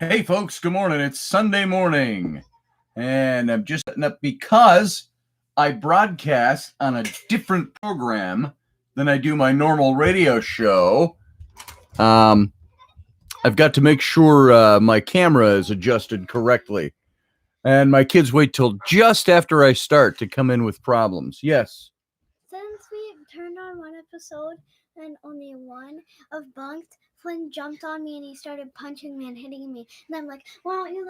Hey, folks, good morning. It's Sunday morning, and I'm just setting up because I broadcast on a different program than I do my normal radio show. Um, I've got to make sure my camera is adjusted correctly, and my kids wait till just after I start to come in with problems. Yes. Since we turned on one episode and only one of Bunked, Flynn jumped on me and he started punching me and hitting me. And I'm like, why don't you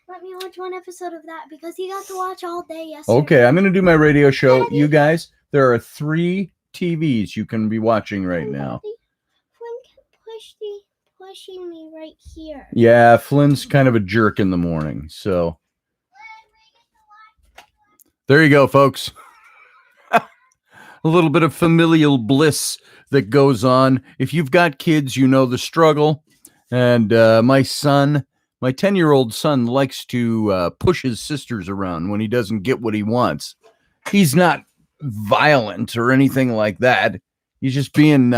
let me watch one episode of that? Because he got to watch all day yesterday. Okay, I'm going to do my radio show. Daddy. You guys, there are 3 TVs you can be watching right now. Daddy, Flynn kept pushing me right here. Yeah, Flynn's kind of a jerk in the morning, so there you go, folks. A little bit of familial bliss that goes on. If you've got kids, you know the struggle. And my 10-year-old son likes to push his sisters around when he doesn't get what he wants. He's not violent or anything like that. He's just being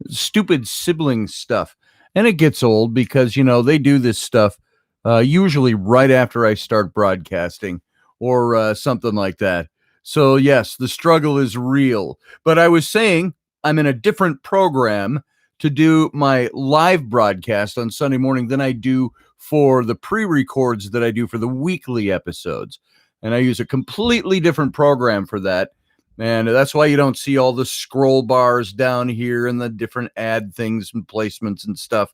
stupid sibling stuff. And it gets old because, they do this stuff usually right after I start broadcasting or something like that. So, yes, the struggle is real. But I was saying I'm in a different program to do my live broadcast on Sunday morning than I do for the pre-records that I do for the weekly episodes. And I use a completely different program for that. And that's why you don't see all the scroll bars down here and the different ad things and placements and stuff,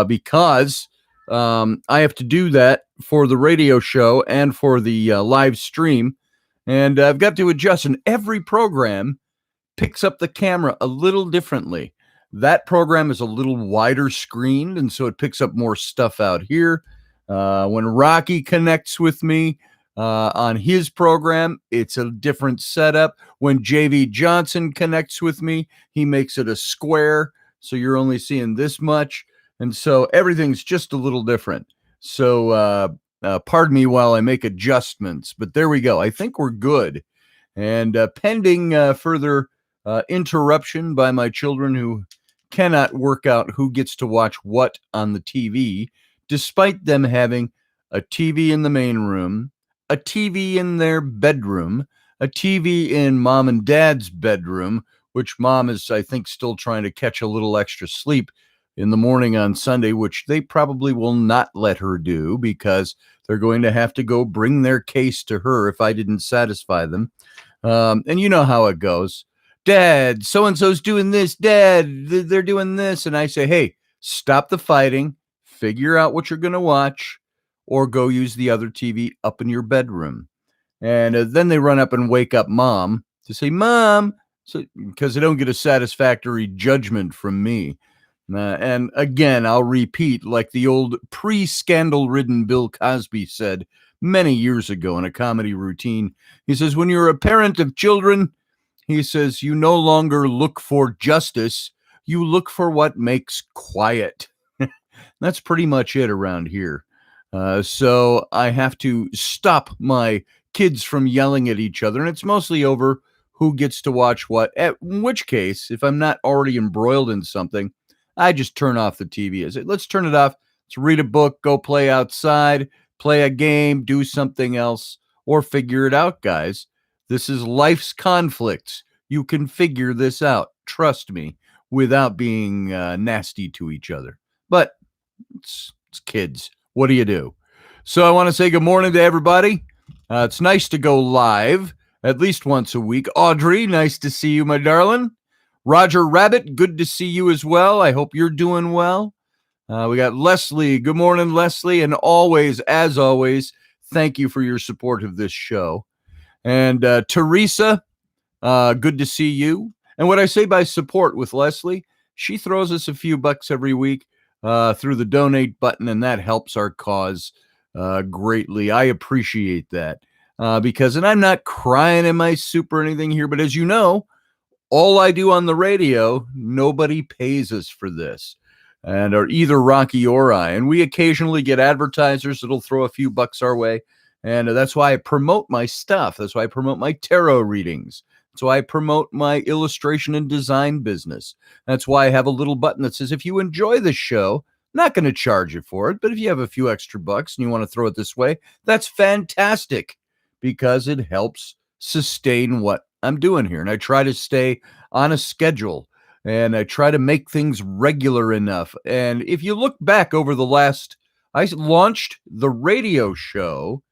because I have to do that for the radio show and for the live stream. And I've got to adjust, and every program picks up the camera a little differently. That program is a little wider screened, and so it picks up more stuff out here. When Rocky connects with me on his program, it's a different setup. When JV Johnson connects with me, he makes it a square, so you're only seeing this much. And so everything's just a little different. So pardon me while I make adjustments, but there we go. I think we're good. And pending further interruption by my children who cannot work out who gets to watch what on the TV, despite them having a TV in the main room, a TV in their bedroom, a TV in mom and dad's bedroom, which mom is, I think, still trying to catch a little extra sleep in the morning on Sunday, which they probably will not let her do because they're going to have to go bring their case to her if I didn't satisfy them. And you know how it goes. Dad, so-and-so's doing this. Dad, they're doing this. And I say, hey, stop the fighting, figure out what you're going to watch, or go use the other TV up in your bedroom. And then they run up and wake up mom to say, Mom, because they don't get a satisfactory judgment from me. And again, I'll repeat, like the old pre-scandal-ridden Bill Cosby said many years ago in a comedy routine. He says, when you're a parent of children, he says, you no longer look for justice, you look for what makes quiet. That's pretty much it around here. So I have to stop my kids from yelling at each other, and it's mostly over who gets to watch what, in which case, if I'm not already embroiled in something, I just turn off the TV. I say, let's turn it off. Let's read a book, go play outside, play a game, do something else, or figure it out, guys. This is life's conflicts. You can figure this out, trust me, without being nasty to each other. But it's kids. What do you do? So I want to say good morning to everybody. It's nice to go live at least once a week. Audrey, nice to see you, my darling. Roger Rabbit, good to see you as well. I hope you're doing well. We got Leslie. Good morning, Leslie. And always, as always, thank you for your support of this show. And Teresa, good to see you. And what I say by support with Leslie, she throws us a few bucks every week through the donate button, and that helps our cause greatly. I appreciate that because, and I'm not crying in my soup or anything here, but as you know, all I do on the radio, nobody pays us for this, and or either Rocky or I. And we occasionally get advertisers that'll throw a few bucks our way. And that's why I promote my stuff. That's why I promote my tarot readings. That's why I promote my illustration and design business. That's why I have a little button that says, if you enjoy this show, Not going to charge you for it, but if you have a few extra bucks and you want to throw it this way, that's fantastic because it helps sustain what I'm doing here. And I try to stay on a schedule and I try to make things regular enough. And if you look back over the last, I launched the radio show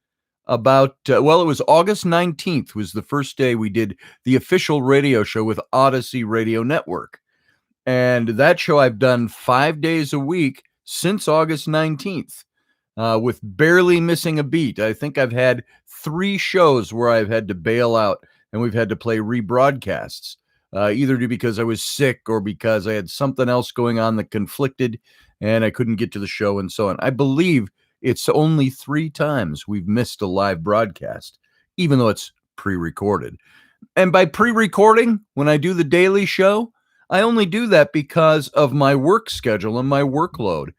about, well, it was August 19th was the first day we did the official radio show with Odyssey Radio Network. And that show I've done 5 days a week since August 19th, with barely missing a beat. I think I've had 3 shows where I've had to bail out and we've had to play rebroadcasts, either because I was sick or because I had something else going on that conflicted and I couldn't get to the show and so on. I believe it's only 3 times we've missed a live broadcast, even though it's pre-recorded. And by pre-recording, when I do the daily show, I only do that because of my work schedule and my workload.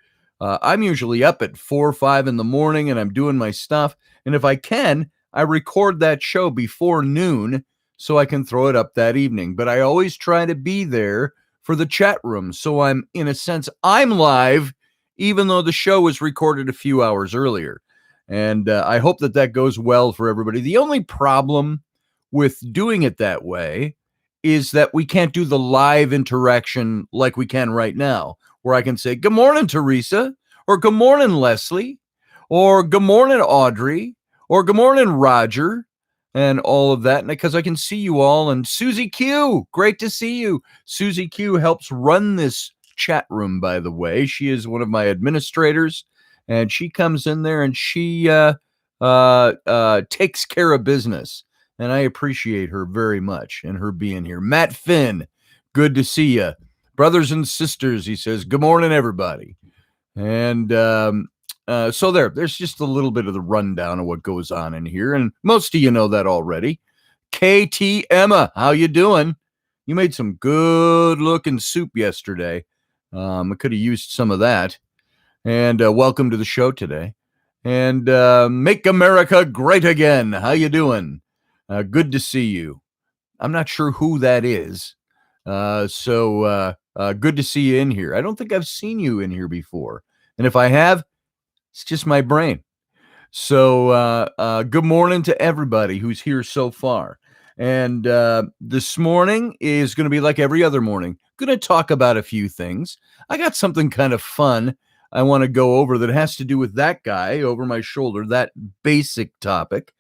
I'm usually up at 4 or 5 in the morning and I'm doing my stuff. And if I can, I record that show before noon so I can throw it up that evening. But I always try to be there for the chat room. So I'm, in a sense, I'm live, even though the show was recorded a few hours earlier. And I hope that that goes well for everybody. The only problem with doing it that way is that we can't do the live interaction like we can right now, where I can say, good morning, Teresa, or good morning, Leslie, or good morning, Audrey, or good morning, Roger, and all of that. And because I can see you all. And Susie Q, great to see you. Susie Q helps run this chat room, by the way. She is one of my administrators, and she comes in there and she takes care of business. And I appreciate her very much and her being here. Matt Finn, good to see you. Brothers and sisters, he says, good morning, everybody. And so there's just a little bit of the rundown of what goes on in here. And most of you know that already. KT Emma, how you doing? You made some good looking soup yesterday. I could have used some of that. And welcome to the show today. And Make America Great Again. How you doing? Good to see you. I'm not sure who that is. So good to see you in here. I don't think I've seen you in here before. And if I have, it's just my brain. So good morning to everybody who's here so far. And this morning is going to be like every other morning. Going to talk about a few things. I got something kind of fun I want to go over that has to do with that guy over my shoulder, that basic topic.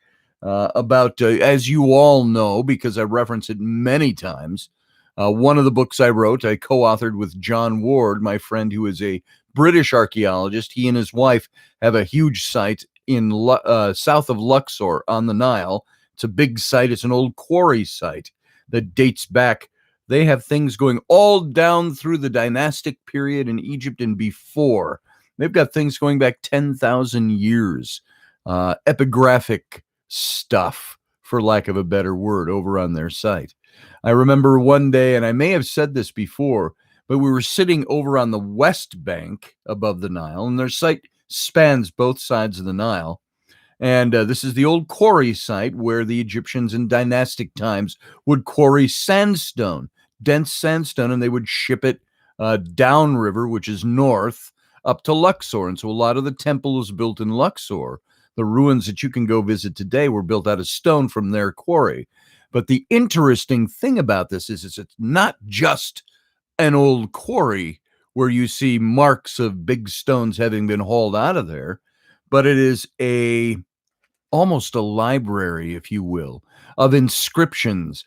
About, as you all know, because I reference it many times, one of the books I wrote, I co-authored with John Ward, my friend who is a British archaeologist. He and his wife have a huge site in south of Luxor on the Nile. It's a big site. It's an old quarry site that dates back. They have things going all down through the dynastic period in Egypt and before. They've got things going back 10,000 years, epigraphic stuff, for lack of a better word, over on their site. I remember one day, and I may have said this before, but we were sitting over on the west bank above the Nile, and their site spans both sides of the Nile. And this is the old quarry site where the Egyptians in dynastic times would quarry sandstone, dense sandstone, and they would ship it downriver, which is north, up to Luxor. And so a lot of the temple was built in Luxor. The ruins that you can go visit today were built out of stone from their quarry. But the interesting thing about this is it's not just an old quarry where you see marks of big stones having been hauled out of there, but it is almost a library, if you will, of inscriptions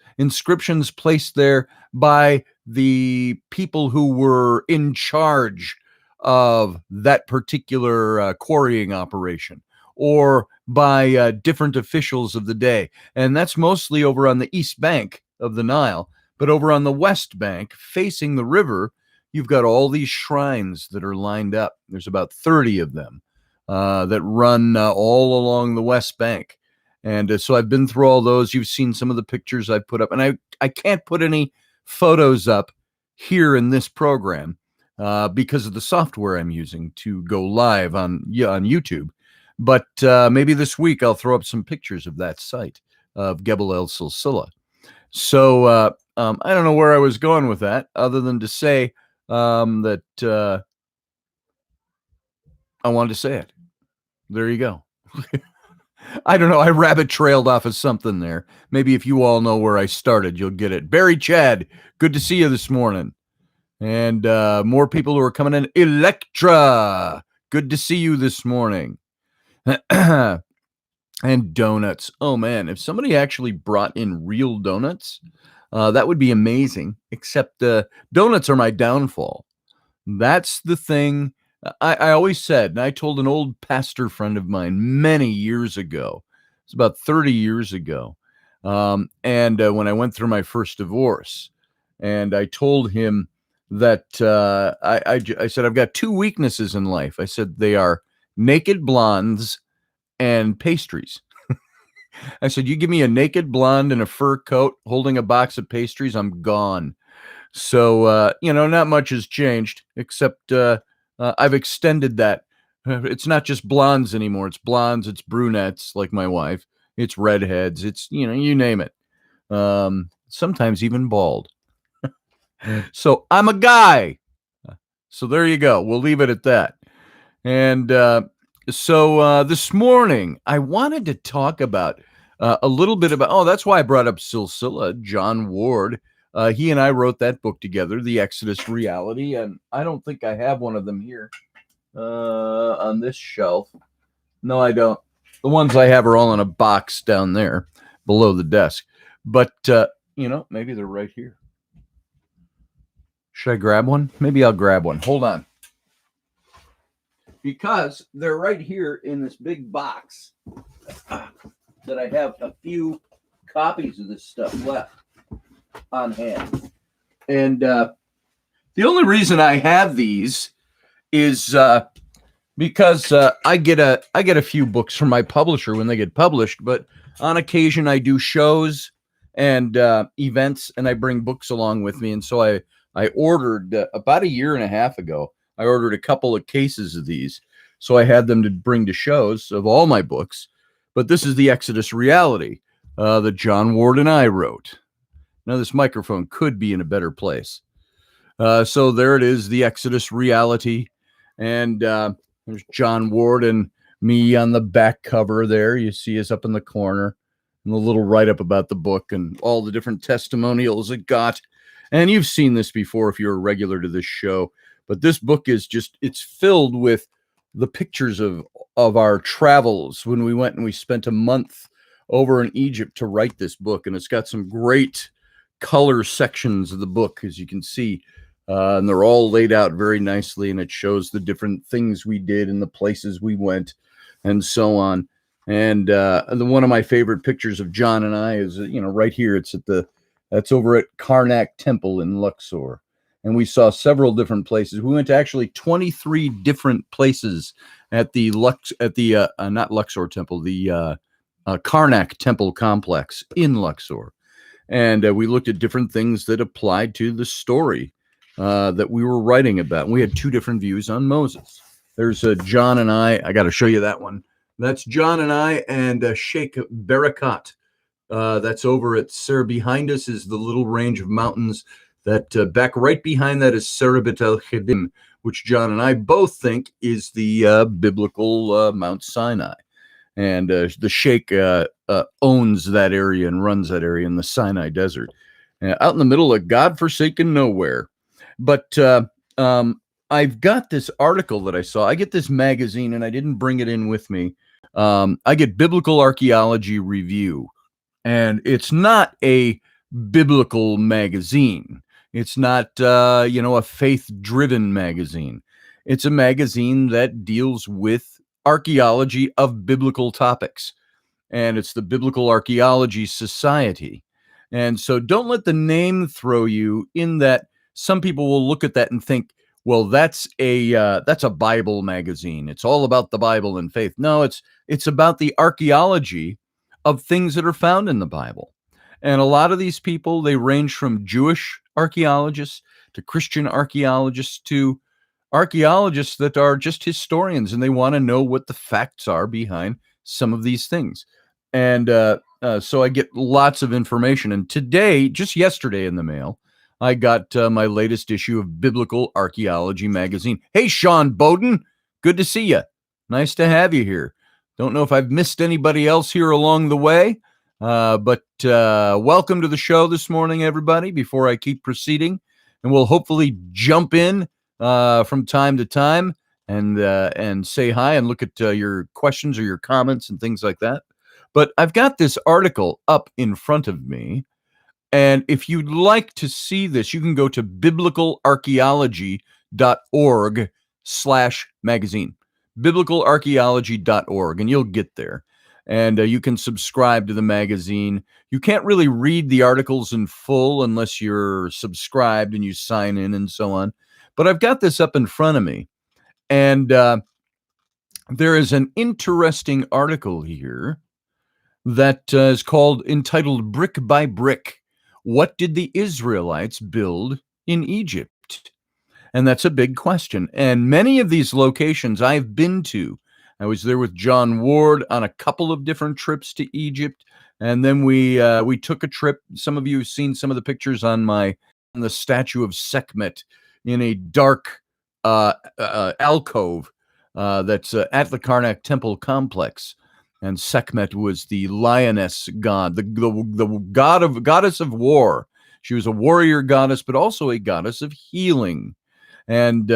placed there by the people who were in charge of that particular quarrying operation, or by different officials of the day. And that's mostly over on the east bank of the Nile. But over on the west bank, facing the river, you've got all these shrines that are lined up. There's about 30 of them that run all along the west bank. And so I've been through all those. You've seen some of the pictures I put up. And I can't put any photos up here in this program because of the software I'm using to go live on YouTube. But maybe this week I'll throw up some pictures of that site of Gebel El Silsila. So I don't know where I was going with that, other than to say that I wanted to say it. There you go. I don't know. I rabbit trailed off of something there. Maybe if you all know where I started, you'll get it. Barry Chad, good to see you this morning. And more people who are coming in. Electra, good to see you this morning. And donuts. Oh, man. If somebody actually brought in real donuts, that would be amazing. Except donuts are my downfall. That's the thing. I always said, and I told an old pastor friend of mine many years ago, it's about 30 years ago, and when I went through my first divorce, and I told him that I said, I've got two weaknesses in life. I said, they are naked blondes and pastries. I said, you give me a naked blonde in a fur coat holding a box of pastries, I'm gone. So, not much has changed, except I've extended that. It's not just blondes anymore. It's blondes, it's brunettes, like my wife. It's redheads. It's, you name it. Sometimes even bald. So I'm a guy. So there you go. We'll leave it at that. And so this morning, I wanted to talk about a little bit about, that's why I brought up Silsila, John Ward. He and I wrote that book together, The Exodus Reality, and I don't think I have one of them here on this shelf. No, I don't. The ones I have are all in a box down there below the desk. But, maybe they're right here. Should I grab one? Maybe I'll grab one. Hold on. Because they're right here in this big box that I have a few copies of this stuff left on hand. And the only reason I have these is because I get a few books from my publisher when they get published, but on occasion I do shows and events, and I bring books along with me. And so I ordered about a year and a half ago, I ordered a couple of cases of these. So I had them to bring to shows of all my books. But this is The Exodus Reality that John Ward and I wrote. Now, this microphone could be in a better place. So there it is, The Exodus Reality. And there's John Ward and me on the back cover there. You see us up in the corner. And the little write-up about the book and all the different testimonials it got. And you've seen this before if you're a regular to this show. But this book is it's filled with the pictures of our travels when we went and we spent a month over in Egypt to write this book. And it's got some great color sections of the book, as you can see. And they're all laid out very nicely. And it shows the different things we did and the places we went and so on. And one of my favorite pictures of John and I is, right here. That's over at Karnak Temple in Luxor. And we saw several different places. We went to actually 23 different places at the not Luxor Temple, the Karnak Temple complex in Luxor. And we looked at different things that applied to the story that we were writing about. And we had two different views on Moses. There's John and I got to show you that one. That's John and I and Sheikh Barakat. That's over at behind us is the little range of mountains that back right behind that is Serabit el-Khidim, which John and I both think is the biblical Mount Sinai. And the Sheikh owns that area and runs that area in the Sinai Desert, out in the middle of godforsaken nowhere. But I've got this article that I saw. I get this magazine, and I didn't bring it in with me. I get Biblical Archaeology Review, and it's not a biblical magazine. It's not, a faith-driven magazine. It's a magazine that deals with archaeology of biblical topics, and it's the Biblical Archaeology Society. And so don't let the name throw you in that some people will look at that and think, well, that's a Bible magazine. It's all about the Bible and faith. No, it's about the archaeology of things that are found in the Bible. And a lot of these people, they range from Jewish archaeologists to Christian archaeologists to archaeologists that are just historians, and they want to know what the facts are behind some of these things. And so I get lots of information. And today, just yesterday in the mail, I got my latest issue of Biblical Archaeology magazine. Hey, Sean Bowden, good to see you. Nice to have you here. Don't know if I've missed anybody else here along the way, but welcome to the show this morning, everybody. Before I keep proceeding, and we'll hopefully jump in from time to time and say hi and look at your questions or your comments and things like that. But I've got this article up in front of me, and if you'd like to see this, you can go to biblicalarchaeology.org/magazine, biblicalarchaeology.org, and you'll get there. And you can subscribe to the magazine. You can't really read the articles in full unless you're subscribed and you sign in and so on. But I've got this up in front of me, and there is an interesting article here that is entitled Brick by Brick. What did the Israelites build in Egypt? And that's a big question. And many of these locations I've been to. I was there with John Ward on a couple of different trips to Egypt. And then we took a trip. Some of you have seen some of the pictures on the statue of Sekhmet in a dark alcove that's at the Karnak Temple complex. And Sekhmet was the lioness god, the goddess of war. She was a warrior goddess, but also a goddess of healing. And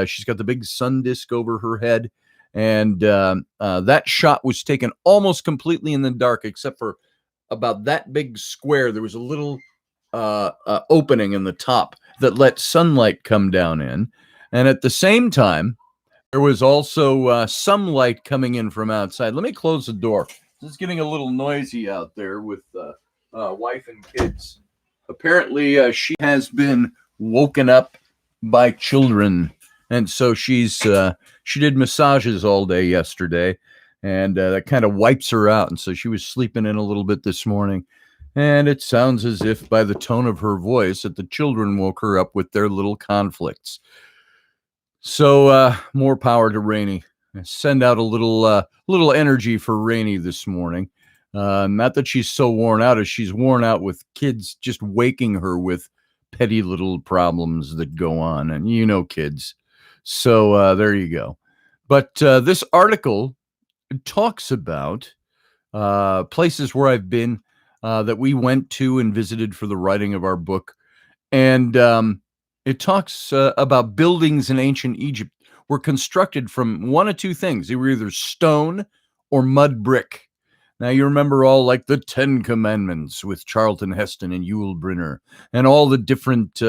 she's got the big sun disk over her head. And that shot was taken almost completely in the dark, except for about that big square. There was a little opening in the top that let sunlight come down in. And at the same time, there was also some light coming in from outside. Let me close the door. It's getting a little noisy out there with wife and kids. Apparently, she has been woken up by children, and so she did massages all day yesterday, and that kind of wipes her out. And so she was sleeping in a little bit this morning. And it sounds as if, by the tone of her voice, that the children woke her up with their little conflicts. So more power to Rainey. Send out a little energy for Rainey this morning. Not that she's so worn out, as she's worn out with kids just waking her with petty little problems that go on, and kids. So there you go. But this article talks about places where I've been that we went to and visited for the writing of our book, and it talks about buildings in ancient Egypt were constructed from one of two things. They were either stone or mud brick. Now, you remember all like the 10 Commandments with Charlton Heston and Yul Brynner, and all the different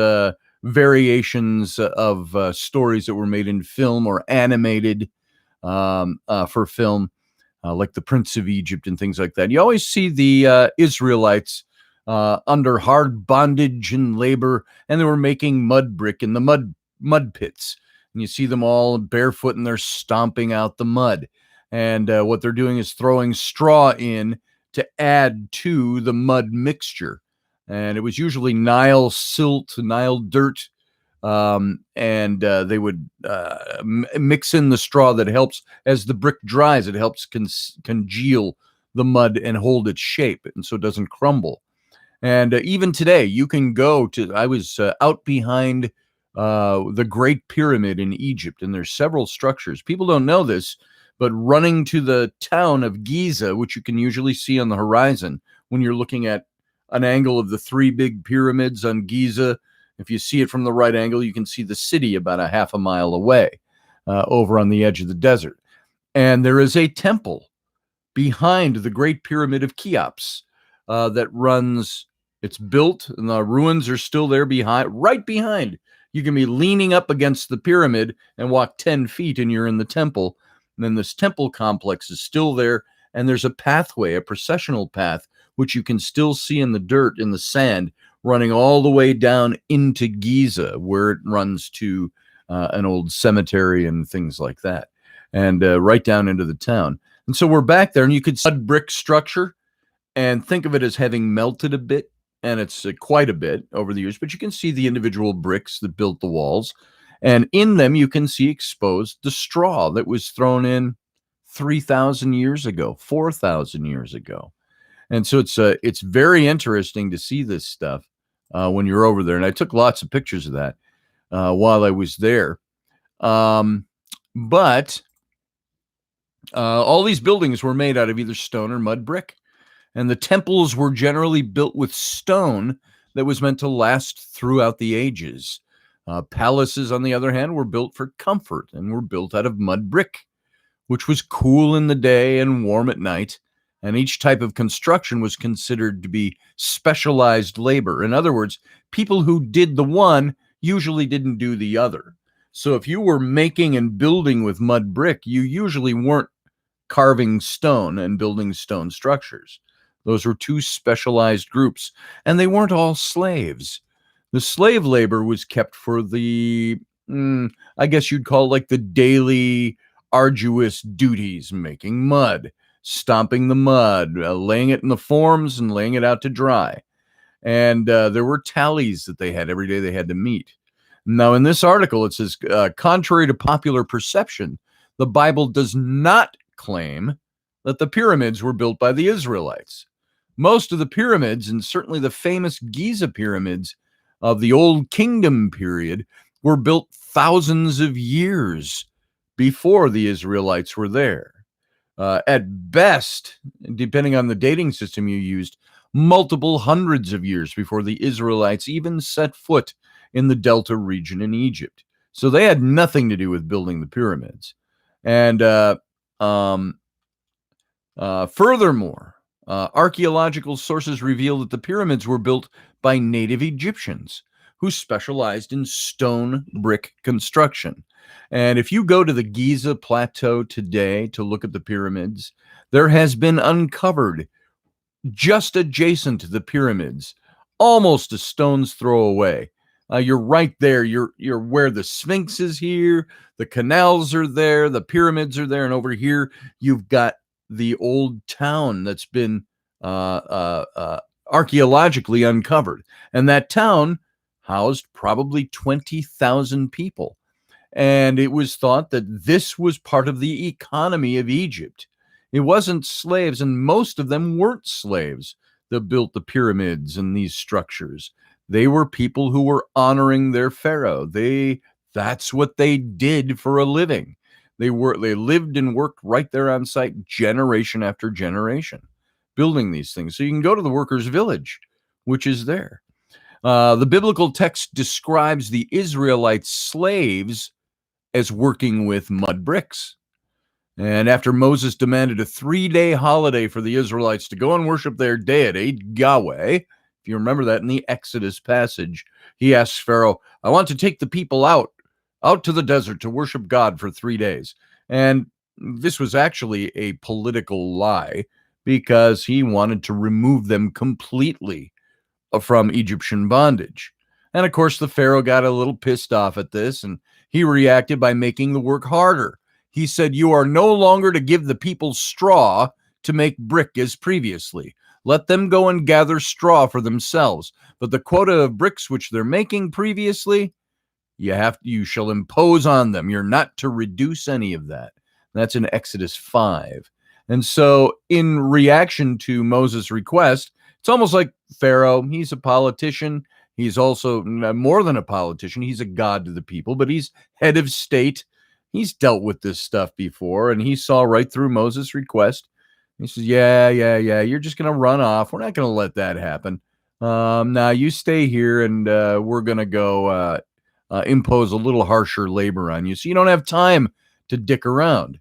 variations of stories that were made in film or animated for film, like The Prince of Egypt and things like that. You always see the Israelites under hard bondage and labor, and they were making mud brick in the mud pits. And you see them all barefoot, and they're stomping out the mud. And what they're doing is throwing straw in to add to the mud mixture. And it was usually Nile silt, Nile dirt, and they would mix in the straw that helps, as the brick dries, it helps congeal the mud and hold its shape, and so it doesn't crumble. And even today, you can go to, I was out behind the Great Pyramid in Egypt, and there's several structures. People don't know this, but running to the town of Giza, which you can usually see on the horizon when you're looking at an angle of the three big pyramids on Giza, if you see it from the right angle, you can see the city about a half a mile away over on the edge of the desert. And there is a temple behind the Great Pyramid of Cheops that runs. It's built, and the ruins are still there right behind. You can be leaning up against the pyramid and walk 10 feet, and you're in the temple. And then this temple complex is still there, and there's a pathway, a processional path, which you can still see in the dirt, in the sand, running all the way down into Giza, where it runs to an old cemetery and things like that, and right down into the town. And so we're back there, and you could see a brick structure and think of it as having melted a bit, and it's quite a bit over the years, but you can see the individual bricks that built the walls, and in them you can see exposed the straw that was thrown in 3,000 years ago, 4,000 years ago. And so it's very interesting to see this stuff when you're over there, and I took lots of pictures of that while I was there. But All these buildings were made out of either stone or mud brick, and the temples were generally built with stone that was meant to last throughout the ages. Palaces, on the other hand, were built for comfort and were built out of mud brick, which was cool in the day and warm at night. And each type of construction was considered to be specialized labor. In other words, people who did the one usually didn't do the other. So if you were making and building with mud brick, you usually weren't carving stone and building stone structures. Those were two specialized groups, and they weren't all slaves. The slave labor was kept for the, I guess you'd call it like the daily arduous duties, making mud, stomping the mud, laying it in the forms and laying it out to dry. And there were tallies that they had every day they had to meet. Now, in this article, it says, contrary to popular perception, the Bible does not claim that the pyramids were built by the Israelites. Most of the pyramids, and certainly the famous Giza pyramids of the Old Kingdom period, were built thousands of years before the Israelites were there. At best, depending on the dating system you used, multiple hundreds of years before the Israelites even set foot in the Delta region in Egypt. So they had nothing to do with building the pyramids. And furthermore, archaeological sources reveal that the pyramids were built by native Egyptians who specialized in stone brick construction. And if you go to the Giza Plateau today to look at the pyramids, there has been uncovered just adjacent to the pyramids, almost a stone's throw away. You're right there. You're where the Sphinx is here, the canals are there, the pyramids are there, and over here you've got the old town that's been archaeologically uncovered. And that town housed probably 20,000 people. And it was thought that this was part of the economy of Egypt. It wasn't slaves, and most of them weren't slaves that built the pyramids and these structures. They were people who were honoring their pharaoh. That's what they did for a living. They lived and worked right there on site generation after generation, building these things. So you can go to the workers' village, which is there. The biblical text describes the Israelite slaves as working with mud bricks. And after Moses demanded a 3-day holiday for the Israelites to go and worship their deity, Yahweh, if you remember that in the Exodus passage, he asks Pharaoh, I want to take the people out to the desert to worship God for 3 days. And this was actually a political lie because he wanted to remove them completely from Egyptian bondage. And of course, the Pharaoh got a little pissed off at this, and he reacted by making the work harder. He said, you are no longer to give the people straw to make brick as previously. Let them go and gather straw for themselves. But the quota of bricks which they're making previously, you shall impose on them. You're not to reduce any of that. That's in Exodus 5. And so in reaction to Moses' request, it's almost like Pharaoh, he's a politician. He's also more than a politician. He's a god to the people, but he's head of state. He's dealt with this stuff before, and he saw right through Moses' request. He says, yeah, you're just going to run off. We're not going to let that happen. Now you stay here, and we're going to go impose a little harsher labor on you, so you don't have time to dick around.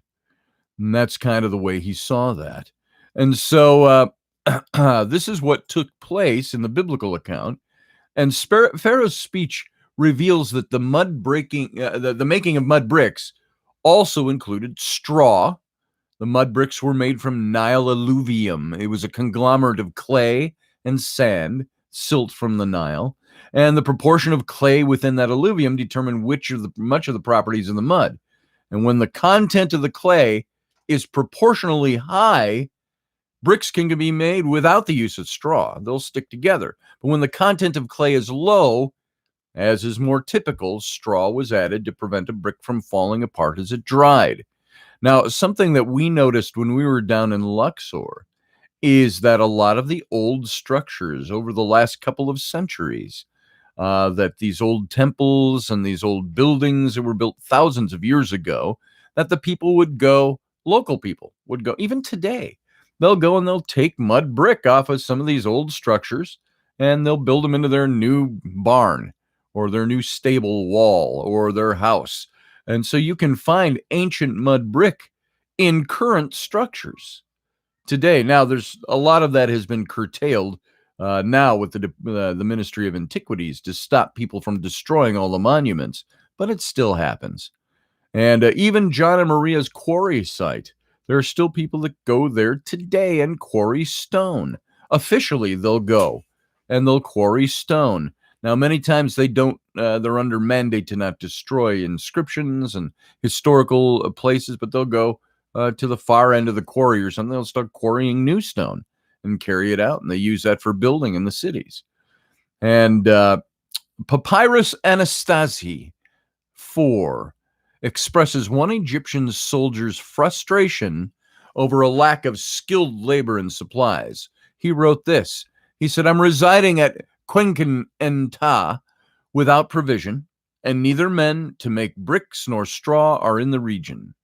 And that's kind of the way he saw that. And so this is what took place in the biblical account. And Pharaoh's speech reveals that the making of mud bricks also included straw. The mud bricks were made from Nile alluvium. It was a conglomerate of clay and sand, silt from the Nile. And the proportion of clay within that alluvium determined much of the properties of the mud. And when the content of the clay is proportionally high, bricks can be made without the use of straw. They'll stick together. But when the content of clay is low, as is more typical, straw was added to prevent a brick from falling apart as it dried. Now, something that we noticed when we were down in Luxor is that a lot of the old structures over the last couple of centuries, that these old temples and these old buildings that were built thousands of years ago, that the people would go local people would go, even today, they'll go and they'll take mud brick off of some of these old structures and they'll build them into their new barn or their new stable wall or their house. And so you can find ancient mud brick in current structures today. Now, there's a lot of that has been curtailed now with the Ministry of Antiquities to stop people from destroying all the monuments, but it still happens. And even John and Maria's quarry site, there are still people that go there today and quarry stone. Officially, they'll go and they'll quarry stone. Now, many times they don't, they're under mandate to not destroy inscriptions and historical places, but they'll go to the far end of the quarry or something. They'll start quarrying new stone and carry it out, and they use that for building in the cities. And Papyrus Anastasi 4 expresses one Egyptian soldier's frustration over a lack of skilled labor and supplies. He wrote this. He said, I'm residing at Quenken-en-Ta without provision, and neither men to make bricks nor straw are in the region.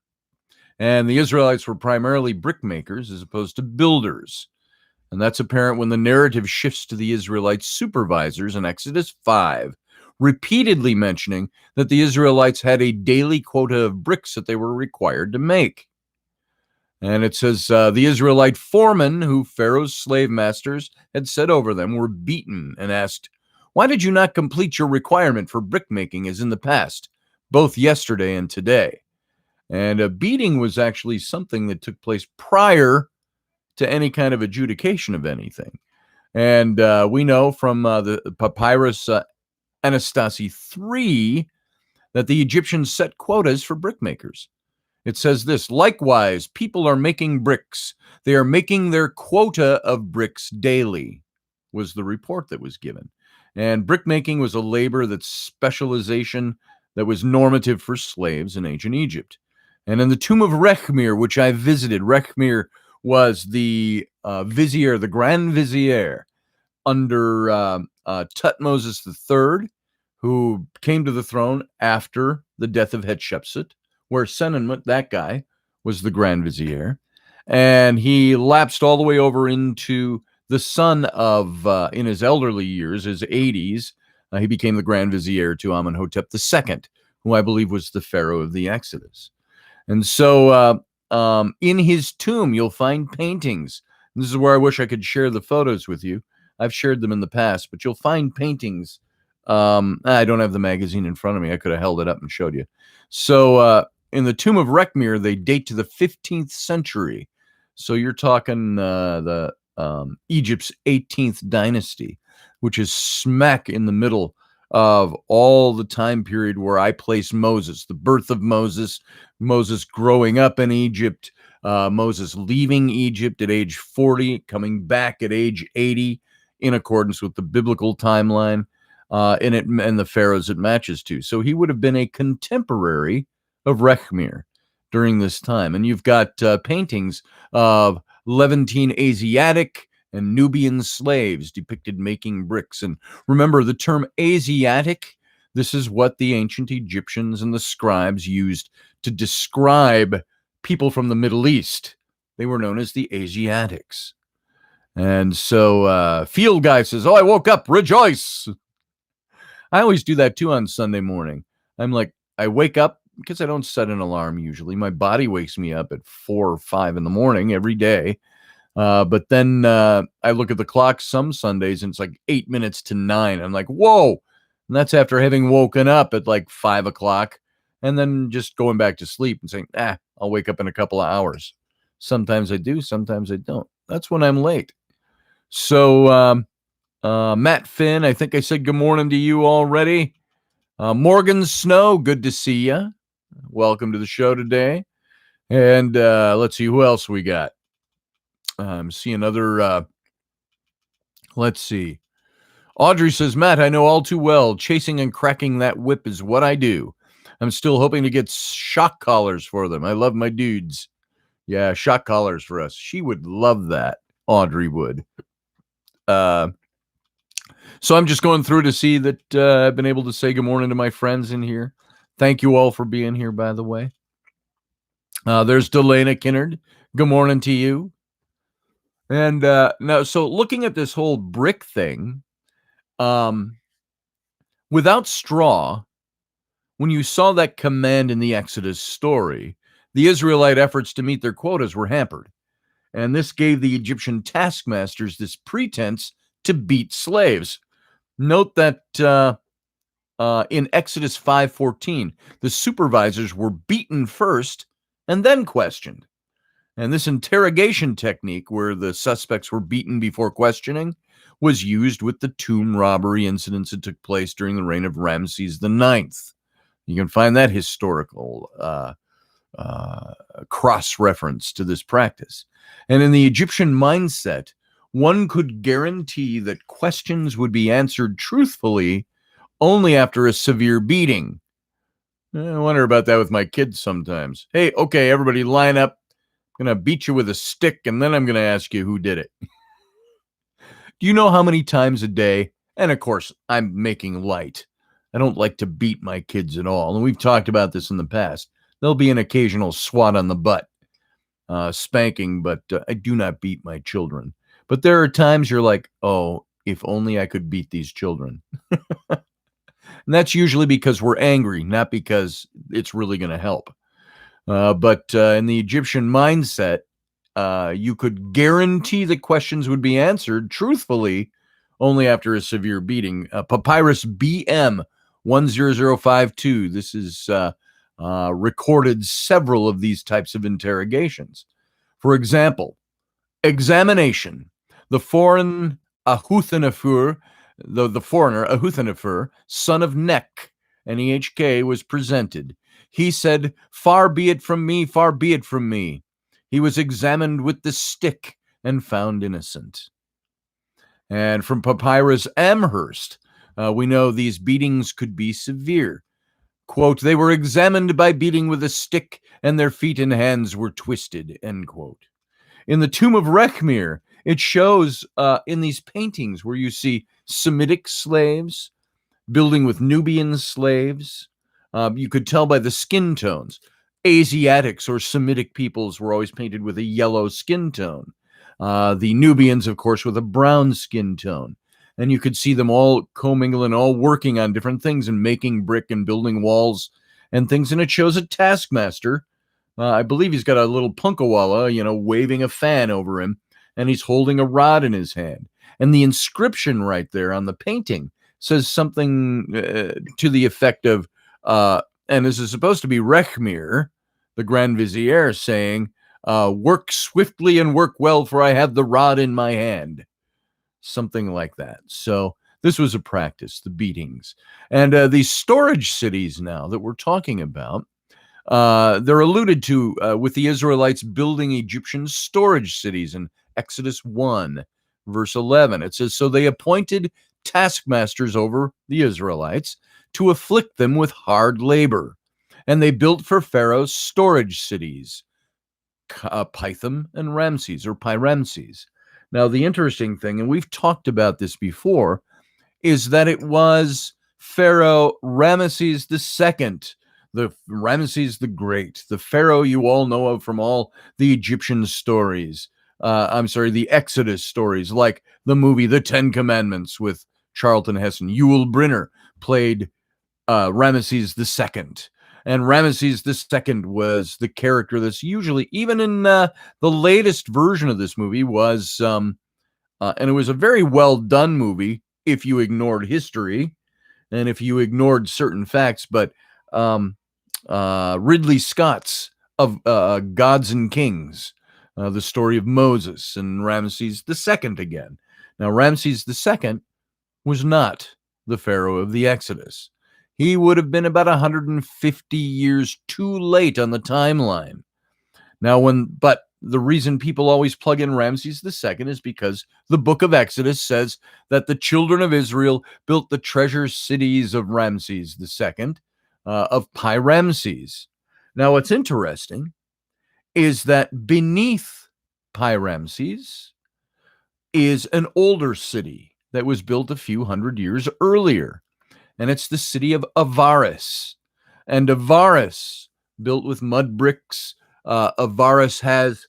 And the Israelites were primarily brickmakers as opposed to builders. And that's apparent when the narrative shifts to the Israelite supervisors in Exodus 5, repeatedly mentioning that the Israelites had a daily quota of bricks that they were required to make. And it says the Israelite foremen who Pharaoh's slave masters had set over them were beaten and asked, why did you not complete your requirement for brickmaking as in the past, both yesterday and today? And a beating was actually something that took place prior to any kind of adjudication of anything. And we know from the Papyrus Anastasi 3 that the Egyptians set quotas for brickmakers. It says this, likewise, people are making bricks. They are making their quota of bricks daily, was the report that was given. And brickmaking was a labor that's specialization that was normative for slaves in ancient Egypt. And in the tomb of Rechmir, which I visited, Rechmir was the vizier, the grand vizier under Tutmosis III, who came to the throne after the death of Hatshepsut, where Senenmut, that guy, was the grand vizier. And he lapsed all the way over into the son of, in his elderly years, his 80s, he became the grand vizier to Amenhotep II, who I believe was the pharaoh of the Exodus. And so in his tomb, you'll find paintings. This is where I wish I could share the photos with you. I've shared them in the past, but you'll find paintings. I don't have the magazine in front of me. I could have held it up and showed you. So in the tomb of Rechmir, they date to the 15th century. So you're talking the Egypt's 18th dynasty, which is smack in the middle of all the time period where I place Moses, the birth of Moses, Moses growing up in Egypt, Moses leaving Egypt at age 40, coming back at age 80 in accordance with the biblical timeline, and the pharaohs it matches to. So he would have been a contemporary of Rechmir during this time. And you've got paintings of Levantine Asiatic and Nubian slaves depicted making bricks. And remember the term Asiatic, this is what the ancient Egyptians and the scribes used to describe people from the Middle East. They were known as the Asiatics. And so Field Guy says, oh, I woke up, rejoice. I always do that too on Sunday morning. I'm like, I wake up because I don't set an alarm usually. My body wakes me up at 4 or 5 in the morning every day. But then I look at the clock some Sundays and it's like 8 minutes to 9. I'm like, whoa. And that's after having woken up at like 5 o'clock and then just going back to sleep and saying, I'll wake up in a couple of hours. Sometimes I do, sometimes I don't. That's when I'm late. So Matt Finn, I think I said good morning to you already. Morgan Snow, good to see you. Welcome to the show today. And let's see who else we got. See another, let's see. Audrey says, Matt, I know all too well. Chasing and cracking that whip is what I do. I'm still hoping to get shock collars for them. I love my dudes. Yeah, shock collars for us. She would love that. Audrey would. So I'm just going through to see that I've been able to say good morning to my friends in here. Thank you all for being here, by the way. There's Delana Kinnard. Good morning to you. And now, so looking at this whole brick thing, um, without straw, when you saw that command in the Exodus story, the Israelite efforts to meet their quotas were hampered. And this gave the Egyptian taskmasters this pretense to beat slaves. Note that in Exodus 5:14, the supervisors were beaten first and then questioned. And this interrogation technique, where the suspects were beaten before questioning, was used with the tomb robbery incidents that took place during the reign of Ramses IX. You can find that historical cross-reference to this practice. And in the Egyptian mindset, one could guarantee that questions would be answered truthfully only after a severe beating. I wonder about that with my kids sometimes. Hey, okay, everybody line up. I'm going to beat you with a stick, and then I'm going to ask you who did it. Do you know how many times a day? And of course, I'm making light. I don't like to beat my kids at all. And we've talked about this in the past. There'll be an occasional swat on the butt, spanking, but I do not beat my children. But there are times you're like, oh, if only I could beat these children. And that's usually because we're angry, not because it's really going to help. But in the Egyptian mindset, you could guarantee that questions would be answered truthfully only after a severe beating. Papyrus BM 10052. This is recorded several of these types of interrogations. For example, examination. The foreigner Ahuthanafur, son of Nek, NEHK, was presented. He said, "Far be it from me, far be it from me." He was examined with the stick and found innocent. And from Papyrus Amherst, we know these beatings could be severe. Quote, "They were examined by beating with a stick, and their feet and hands were twisted," end quote. In the tomb of Rechmir, it shows in these paintings where you see Semitic slaves building with Nubian slaves. You could tell by the skin tones. Asiatics or Semitic peoples were always painted with a yellow skin tone. The Nubians, of course, with a brown skin tone. And you could see them all commingling, all working on different things and making brick and building walls and things. And it shows a taskmaster. I believe he's got a little punkawalla, waving a fan over him, and he's holding a rod in his hand. And the inscription right there on the painting says something to the effect of, and this is supposed to be Rechmir, the Grand Vizier, saying, "Work swiftly and work well, for I have the rod in my hand." Something like that. So this was a practice, the beatings. And these storage cities now that we're talking about, they're alluded to with the Israelites building Egyptian storage cities in Exodus 1, verse 11. It says, "So they appointed taskmasters over the Israelites to afflict them with hard labor. And they built for Pharaoh storage cities, Pithom and Ramses, or Pyramses." Now, the interesting thing, and we've talked about this before, is that it was Pharaoh Ramesses II, the Ramesses the Great, the Pharaoh you all know of from all the Egyptian stories. The Exodus stories, like the movie The Ten Commandments with Charlton Heston. Yul Brynner played Ramesses II. And Ramesses II was the character that's usually, even in the latest version of this movie, was, and it was a very well done movie if you ignored history and if you ignored certain facts, but Ridley Scott's of Gods and Kings, the story of Moses and Ramesses II again. Now, Ramesses II was not the Pharaoh of the Exodus. He would have been about 150 years too late on the timeline. Now, but the reason people always plug in Ramses II is because the book of Exodus says that the children of Israel built the treasure cities of Ramses II, of Pyramses. Now, what's interesting is that beneath Pyramses is an older city that was built a few hundred years earlier. And it's the city of Avaris. And Avaris, built with mud bricks, Avaris has,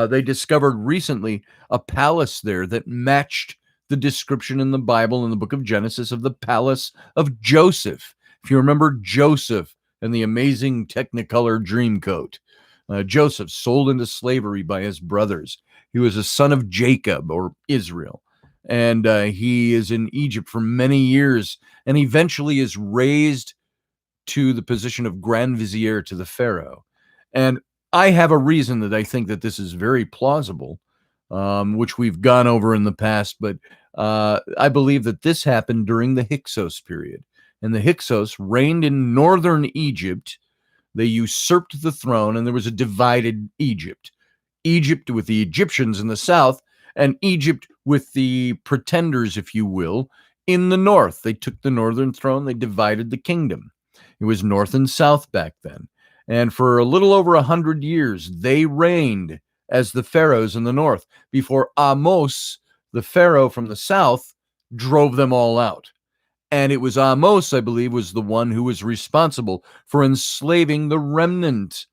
they discovered recently a palace there that matched the description in the Bible in the book of Genesis of the palace of Joseph. If you remember Joseph and the amazing Technicolor Dreamcoat, Joseph sold into slavery by his brothers. He was a son of Jacob or Israel, and he is in Egypt for many years and eventually is raised to the position of Grand Vizier to the Pharaoh. And I have a reason that I think that this is very plausible, which we've gone over in the past, but I believe that this happened during the Hyksos period. And the Hyksos reigned in northern Egypt. They usurped the throne, and there was a divided Egypt. Egypt with the Egyptians in the south, and Egypt with the pretenders, if you will, in the north. They took the northern throne, they divided the kingdom. It was north and south back then. And for a little over 100 years, they reigned as the pharaohs in the north before Amos, the pharaoh from the south, drove them all out. And it was Amos, I believe, was the one who was responsible for enslaving the remnant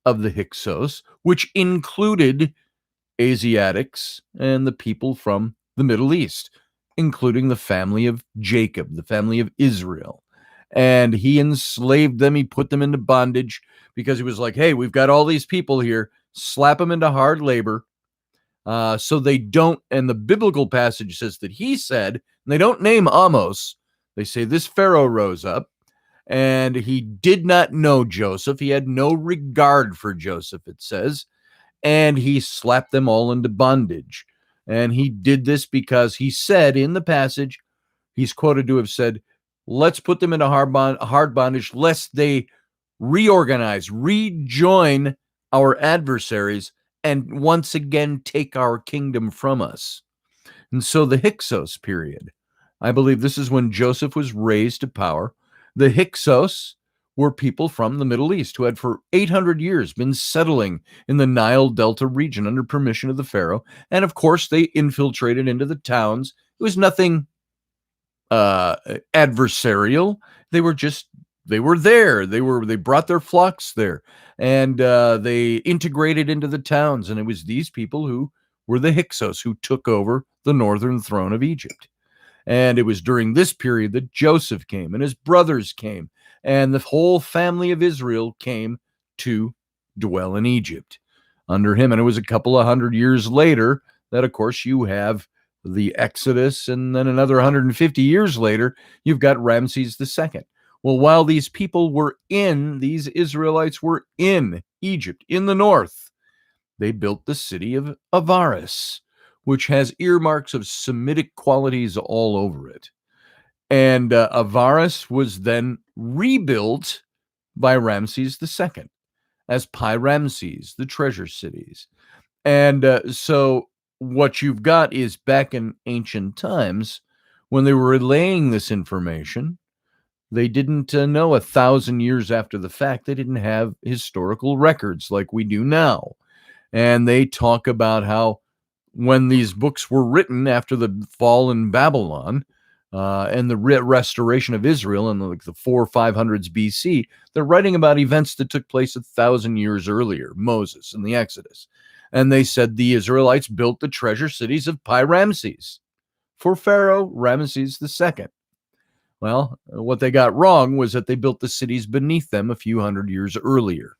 of the Hyksos, which included Asiatics and the people from the Middle East, including the family of Jacob, the family of Israel. And he enslaved them. He put them into bondage because he was like, hey, we've got all these people here, slap them into hard labor. So they don't, and the biblical passage says that he said, and they don't name Amos, they say this Pharaoh rose up and he did not know Joseph. He had no regard for Joseph, it says, and he slapped them all into bondage. And he did this because he said in the passage, he's quoted to have said, let's put them into hard bondage, lest they reorganize, rejoin our adversaries, and once again take our kingdom from us. And so the Hyksos period, I believe this is when Joseph was raised to power. The Hyksos were people from the Middle East who had for 800 years been settling in the Nile Delta region under permission of the Pharaoh. And of course, they infiltrated into the towns. It was nothing adversarial. They were there. They brought their flocks there, and they integrated into the towns. And it was these people who were the Hyksos who took over the northern throne of Egypt. And it was during this period that Joseph came and his brothers came and the whole family of Israel came to dwell in Egypt under him. And it was a couple of 100 years later that, of course, you have the Exodus, and then another 150 years later, you've got Ramses II. Well, while these Israelites were in Egypt, in the north, they built the city of Avaris, which has earmarks of Semitic qualities all over it. And Avaris was then rebuilt by Ramses II as Pi Ramses, the treasure cities. And so what you've got is back in ancient times, when they were relaying this information, they didn't know 1,000 years after the fact. They didn't have historical records like we do now. And they talk about how when these books were written after the fall in Babylon and the restoration of Israel in like the 400s or 500s BC, they're writing about events that took place 1,000 years earlier, Moses and the Exodus. And they said the Israelites built the treasure cities of Pi Ramses for Pharaoh Ramses II. Well, what they got wrong was that they built the cities beneath them a few hundred years earlier.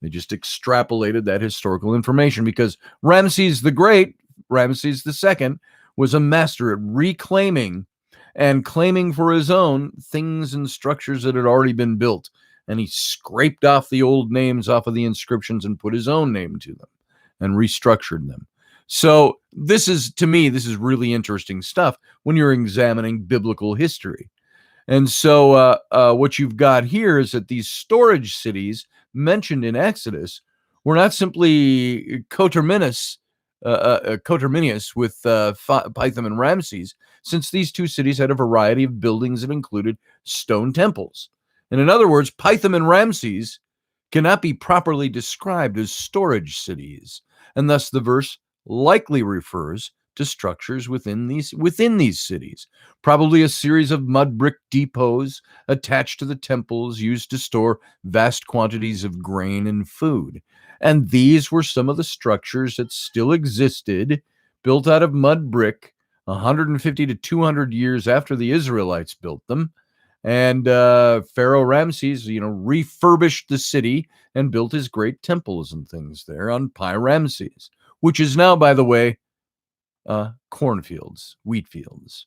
They just extrapolated that historical information because Ramses the Great, Ramses II, was a master at reclaiming and claiming for his own things and structures that had already been built. And he scraped off the old names off of the inscriptions and put his own name to them and restructured them. So this is, to me, this is really interesting stuff when you're examining biblical history. And so what you've got here is that these storage cities mentioned in Exodus were not simply coterminous with Pithom and Ramses, since these two cities had a variety of buildings that included stone temples. And in other words, Pithom and Ramses cannot be properly described as storage cities, and thus the verse likely refers to structures within these cities. Probably a series of mud brick depots attached to the temples used to store vast quantities of grain and food. And these were some of the structures that still existed, built out of mud brick 150 to 200 years after the Israelites built them. And Pharaoh Ramses, refurbished the city and built his great temples and things there on Pi Ramses, which is now, by the way, cornfields, wheat fields.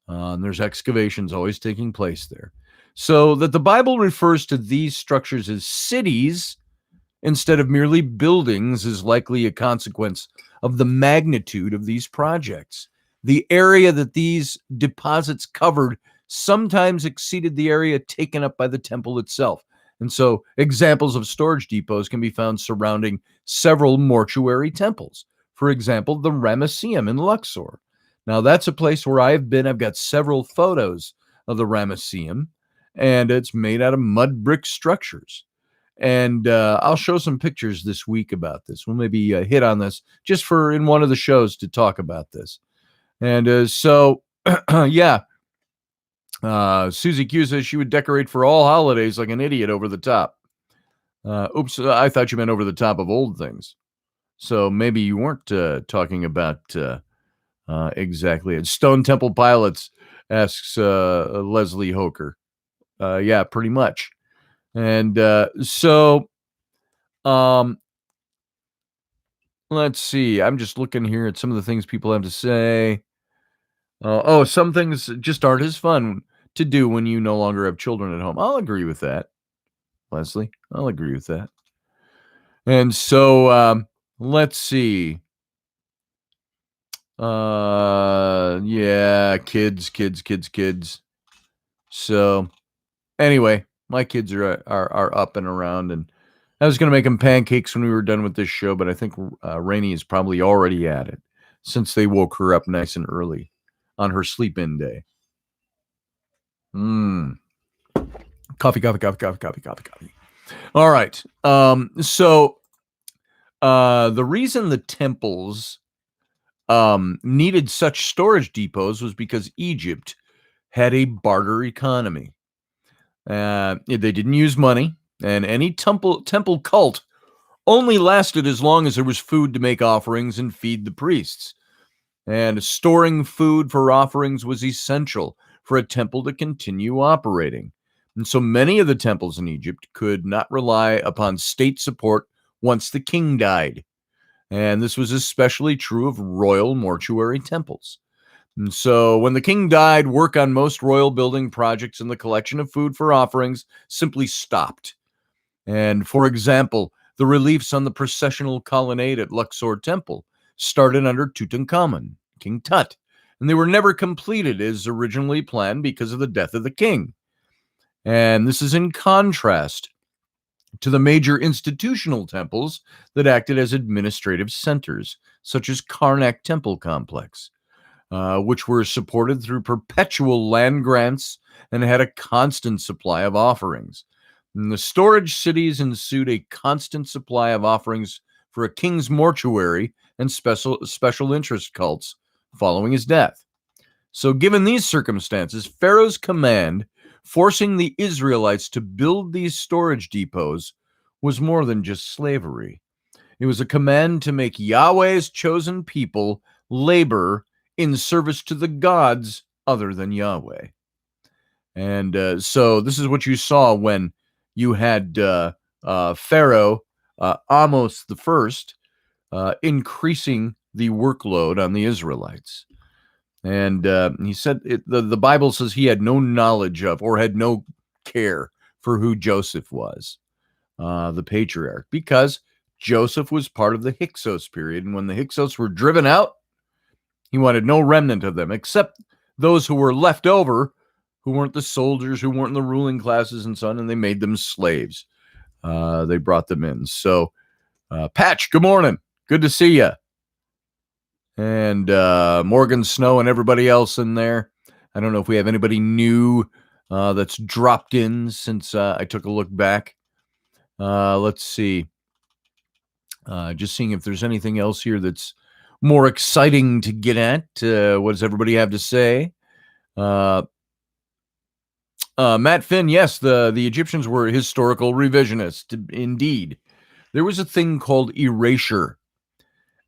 And there's excavations always taking place there. So that the Bible refers to these structures as cities instead of merely buildings is likely a consequence of the magnitude of these projects. The area that these deposits covered sometimes exceeded the area taken up by the temple itself. And so examples of storage depots can be found surrounding several mortuary temples. For example, the Ramesseum in Luxor. Now, that's a place where I've been. I've got several photos of the Ramesseum, and it's made out of mud brick structures. And I'll show some pictures this week about this. We'll maybe hit on this just for in one of the shows to talk about this. And so, yeah, Susie Q says she would decorate for all holidays like an idiot over the top. Oops, I thought you meant over the top of old things. So maybe you weren't talking about exactly it. Stone Temple Pilots, asks Leslie Hoker. Yeah, pretty much. And so, let's see. I'm just looking here at some of the things people have to say. Some things just aren't as fun to do when you no longer have children at home. I'll agree with that, Leslie. I'll agree with that. And so, let's see. Yeah, kids. So, anyway, my kids are up and around, and I was going to make them pancakes when we were done with this show, but I think Rainey is probably already at it since they woke her up nice and early on her sleep-in day. Coffee. All right. So the reason the temples needed such storage depots was because Egypt had a barter economy. They didn't use money, and any temple cult only lasted as long as there was food to make offerings and feed the priests. And storing food for offerings was essential for a temple to continue operating. And so many of the temples in Egypt could not rely upon state support once the king died. And this was especially true of royal mortuary temples. And so when the king died, work on most royal building projects and the collection of food for offerings simply stopped. And for example, the reliefs on the processional colonnade at Luxor Temple started under Tutankhamun, King Tut, and they were never completed as originally planned because of the death of the king. And this is in contrast to the major institutional temples that acted as administrative centers, such as Karnak Temple Complex, which were supported through perpetual land grants and had a constant supply of offerings. In the storage cities ensued a constant supply of offerings for a king's mortuary and special interest cults following his death. So given these circumstances, Pharaoh's command forcing the Israelites to build these storage depots was more than just slavery. It was a command to make Yahweh's chosen people labor in service to the gods other than Yahweh. And so this is what you saw when you had Pharaoh Amos the First increasing the workload on the Israelites. And he said, the Bible says he had no knowledge of or had no care for who Joseph was, the patriarch, because Joseph was part of the Hyksos period. And when the Hyksos were driven out, he wanted no remnant of them, except those who were left over, who weren't the soldiers, who weren't in the ruling classes and so on, and they made them slaves. They brought them in. So, Patch, good morning. Good to see you. And Morgan Snow and everybody else in there. I don't know if we have anybody new that's dropped in since I took a look back. Let's see. Just seeing if there's anything else here that's more exciting to get at. What does everybody have to say? Matt Finn, yes, the Egyptians were historical revisionists, indeed. There was a thing called erasure.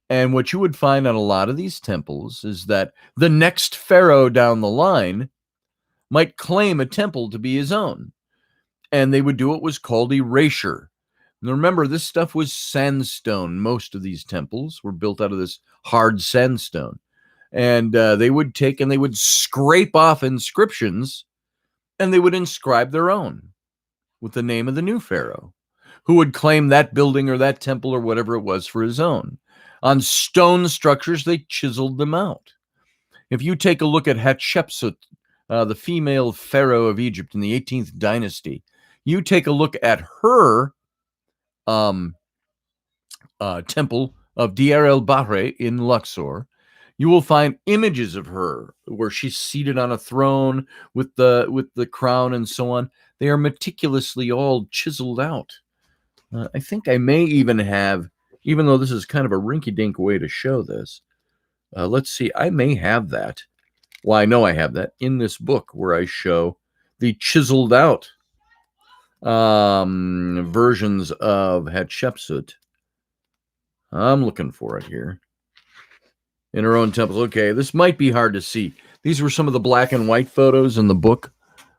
And what you would find on a lot of these temples is that the next pharaoh down the line might claim a temple to be his own. And they would do what was called erasure. And remember, this stuff was sandstone. Most of these temples were built out of this hard sandstone. And they would take and they would scrape off inscriptions, and they would inscribe their own with the name of the new pharaoh, who would claim that building or that temple or whatever it was for his own. On stone structures, they chiseled them out. If you take a look at Hatshepsut, the female pharaoh of Egypt in the 18th dynasty, you take a look at her temple of Deir el-Bahri in Luxor, you will find images of her where she's seated on a throne with the crown and so on. They are meticulously all chiseled out. I think I may even have, even though this is kind of a rinky-dink way to show this, let's see, I may have that. Well, I know I have that in this book where I show the chiseled out versions of Hatshepsut. I'm looking for it here. In her own temples. Okay, this might be hard to see. These were some of the black and white photos in the book.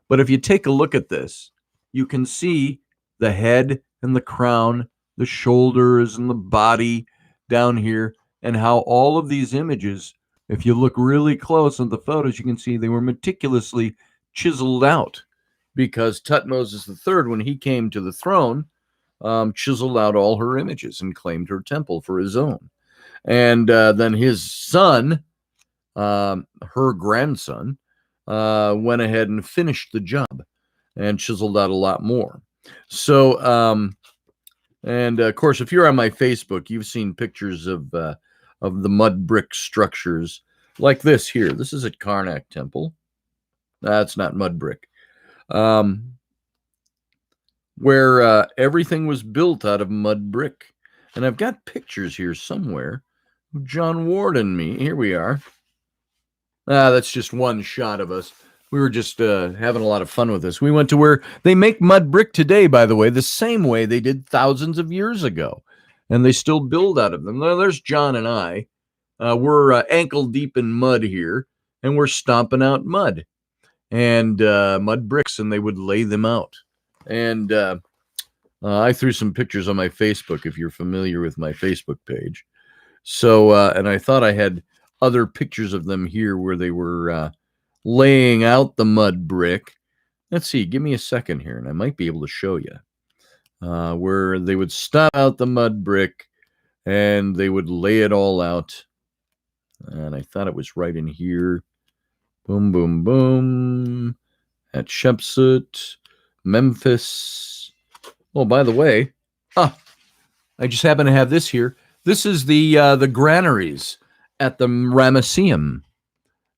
But if you take a look at this, you can see the head and the crown, the shoulders and the body down here, and how all of these images, if you look really close at the photos, you can see they were meticulously chiseled out, because Tutmosis III, when he came to the throne, chiseled out all her images and claimed her temple for his own. And then his son, her grandson, went ahead and finished the job and chiseled out a lot more. So, and of course, if you're on my Facebook, you've seen pictures of the mud brick structures like this here. This is at Karnak Temple. That's not mud brick. Where everything was built out of mud brick. And I've got pictures here somewhere of John Ward and me. Here we are. That's just one shot of us. We were just having a lot of fun with this. We went to where they make mud brick today, by the way, the same way they did thousands of years ago. And they still build out of them. There's John and I. We're ankle deep in mud here, and we're stomping out mud and mud bricks, and they would lay them out. And I threw some pictures on my Facebook, if you're familiar with my Facebook page. So, and I thought I had other pictures of them here where they were laying out the mud brick. Let's see, give me a second here, and I might be able to show you where they would stomp out the mud brick and they would lay it all out. And I thought it was right in here. Boom, boom, boom. Hatshepsut, Memphis. Oh, by the way, I just happen to have this here. This is the granaries at the Ramesseum,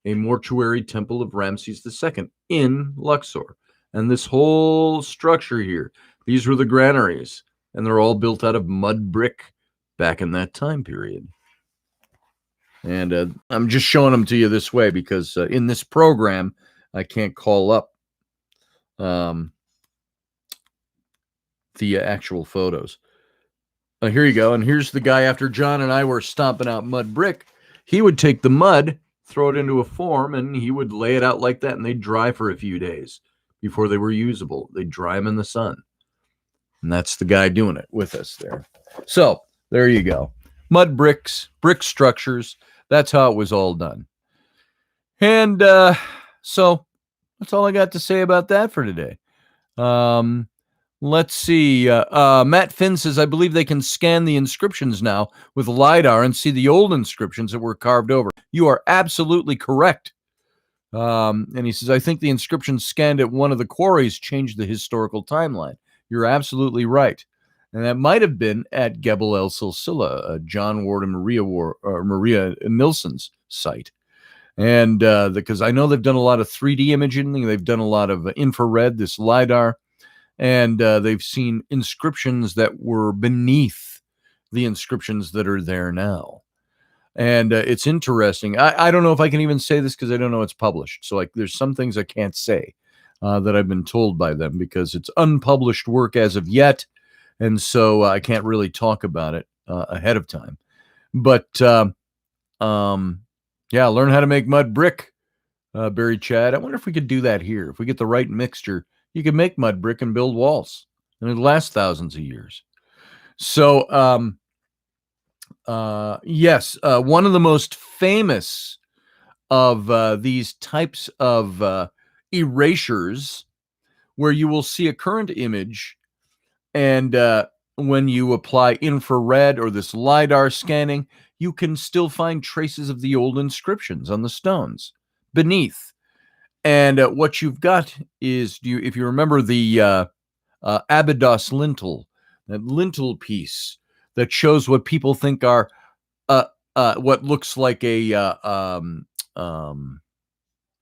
a mortuary temple of Ramses II in Luxor. And this whole structure here, these were the granaries, and they're all built out of mud brick back in that time period. And I'm just showing them to you this way because in this program, I can't call up the actual photos. Here you go. And here's the guy after John and I were stomping out mud brick. He would take the mud, throw it into a form, and he would lay it out like that, and they'd dry for a few days before they were usable. They'd dry them in the sun. And that's the guy doing it with us there. So there you go. Mud bricks, brick structures. That's how it was all done. And so that's all I got to say about that for today. Let's see. Matt Finn says, I believe they can scan the inscriptions now with LiDAR and see the old inscriptions that were carved over. You are absolutely correct. And he says, I think the inscriptions scanned at one of the quarries changed the historical timeline. You're absolutely right. And that might have been at Gebel El Silsila, John Ward and Maria Nilsson's site. And because I know they've done a lot of 3D imaging, they've done a lot of infrared, this LiDAR, and they've seen inscriptions that were beneath the inscriptions that are there now. And it's interesting. I don't know if I can even say this because I don't know it's published. So like, there's some things I can't say that I've been told by them because it's unpublished work as of yet, and so I can't really talk about it ahead of time. But yeah, learn how to make mud brick, Barry Chad. I wonder if we could do that here. If we get the right mixture, you can make mud brick and build walls, and it'll last thousands of years. So yes, one of the most famous of these types of erasures where you will see a current image, and when you apply infrared or this LiDAR scanning, you can still find traces of the old inscriptions on the stones beneath. And what you've got is, if you remember the Abydos lintel, that lintel piece that shows what people think are what looks like a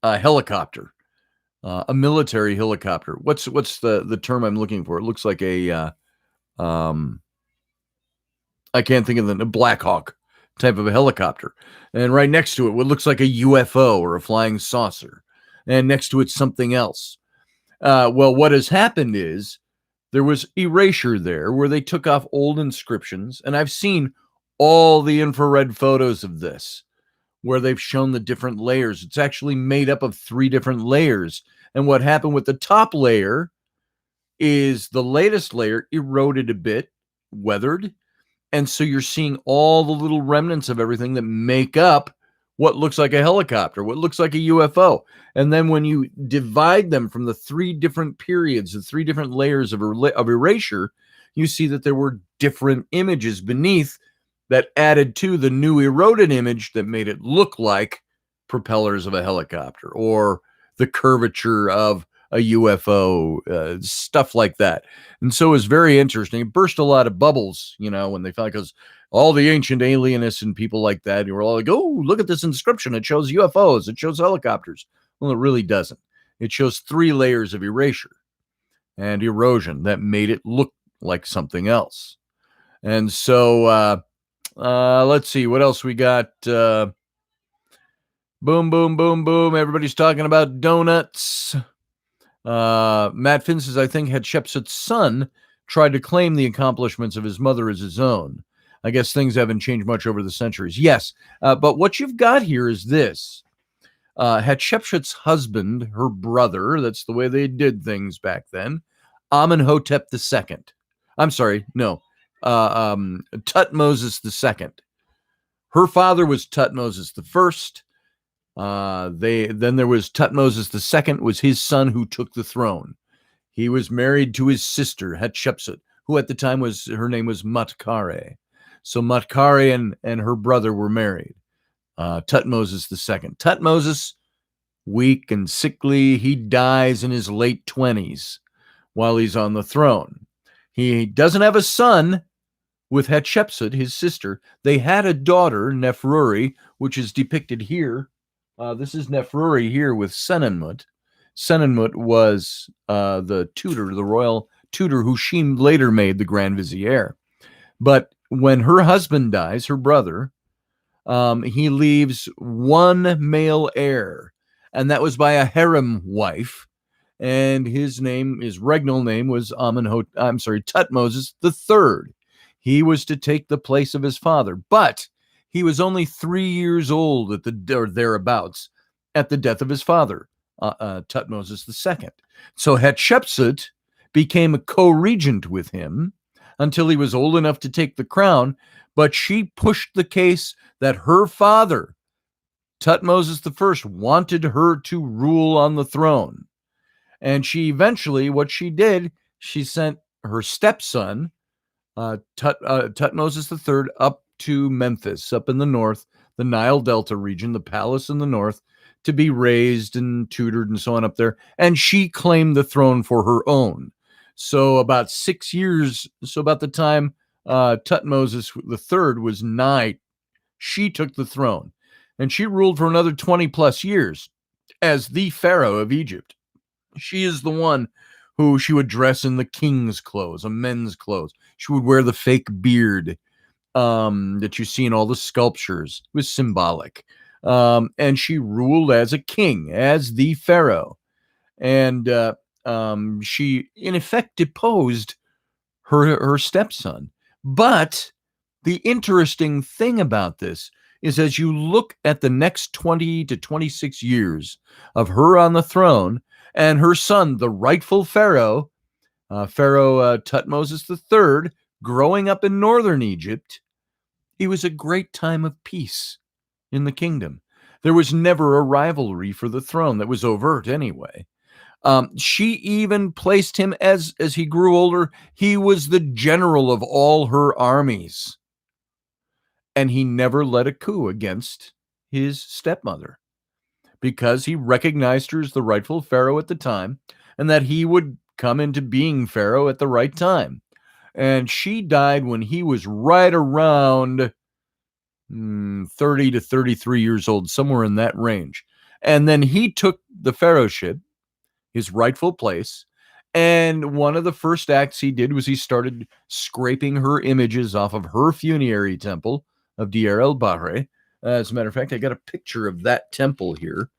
helicopter, a military helicopter. What's the term I'm looking for? It looks like I can't think of a Black Hawk type of a helicopter. And right next to it, what looks like a UFO or a flying saucer. And next to it, something else. Well, what has happened is there was erasure there where they took off old inscriptions. And I've seen all the infrared photos of this where they've shown the different layers. It's actually made up of 3 different layers. And what happened with the top layer is the latest layer eroded a bit, weathered. And so you're seeing all the little remnants of everything that make up what looks like a helicopter, what looks like a UFO. And then when you divide them from the 3 different periods, the 3 different layers of erasure, you see that there were different images beneath that added to the new eroded image that made it look like propellers of a helicopter or the curvature of a UFO, stuff like that. And so it was very interesting. It burst a lot of bubbles, when they found, because all the ancient alienists and people like that, who were all like, oh, look at this inscription. It shows UFOs. It shows helicopters. Well, it really doesn't. It shows 3 layers of erasure and erosion that made it look like something else. And so let's see what else we got. Boom, boom, boom, boom. Everybody's talking about donuts. Matt Finn says, I think Hatshepsut's son tried to claim the accomplishments of his mother as his own. I guess things haven't changed much over the centuries. Yes, but what you've got here is this. Hatshepsut's husband, her brother, that's the way they did things back then, Amenhotep II. I'm sorry, no, Tutmosis II. Her father was Tutmosis I. Then there was Tutmosis II, was his son who took the throne. He was married to his sister Hatshepsut, who at the time her name was Matkare. So Matkare and her brother were married. Tutmosis II. Tutmosis, weak and sickly, he dies in his late 20s while he's on the throne. He doesn't have a son with Hatshepsut, his sister. They had a daughter, Nefruri, which is depicted here. This is Nefruri here with Senenmut. Senenmut was the tutor, the royal tutor, who she later made the Grand Vizier. But when her husband dies, her brother, he leaves one male heir, and that was by a harem wife. And his regnal name was Tutmosis III. He was to take the place of his father, but he was only 3 years old or thereabouts at the death of his father, Tutmosis II. So Hatshepsut became a co-regent with him until he was old enough to take the crown, but she pushed the case that her father, Tutmosis I, wanted her to rule on the throne. And she eventually, what she did, she sent her stepson, Tutmosis III, up to Memphis, up in the north, the Nile Delta region, the palace in the north, to be raised and tutored and so on up there. And she claimed the throne for her own. So about 6 years, so about the time Tutmosis III was 9, she took the throne. And she ruled for another 20 plus years as the pharaoh of Egypt. She is the one who she would dress in the king's clothes, a men's clothes. She would wear the fake beard. that you see in all the sculptures. It was symbolic. And she ruled as a king, as the pharaoh. And she, in effect, deposed her stepson. But the interesting thing about this is as you look at the next 20 to 26 years of her on the throne and her son, the rightful pharaoh, Pharaoh Tutmosis III, growing up in northern Egypt, it was a great time of peace in the kingdom. There was never a rivalry for the throne that was overt anyway. She even placed him as he grew older, he was the general of all her armies. And he never led a coup against his stepmother because he recognized her as the rightful pharaoh at the time and that he would come into being pharaoh at the right time. And she died when he was right around 30 to 33 years old, somewhere in that range. And then he took the pharaohship, his rightful place. And one of the first acts he did was he started scraping her images off of her funerary temple of Deir el-Bahri. As a matter of fact, I got a picture of that temple here.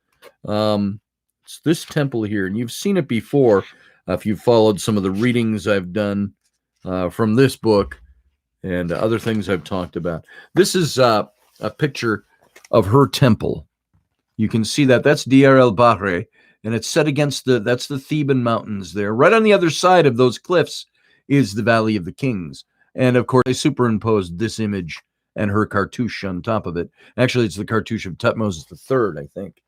It's this temple here, and you've seen it before if you've followed some of the readings I've done from this book and other things I've talked about. This is a picture of her temple. You can see that. That's Deir el-Bahri, and it's set against that's the Theban mountains there. Right on the other side of those cliffs is the Valley of the Kings. And, of course, they superimposed this image and her cartouche on top of it. Actually, it's the cartouche of Tutmosis III, I think.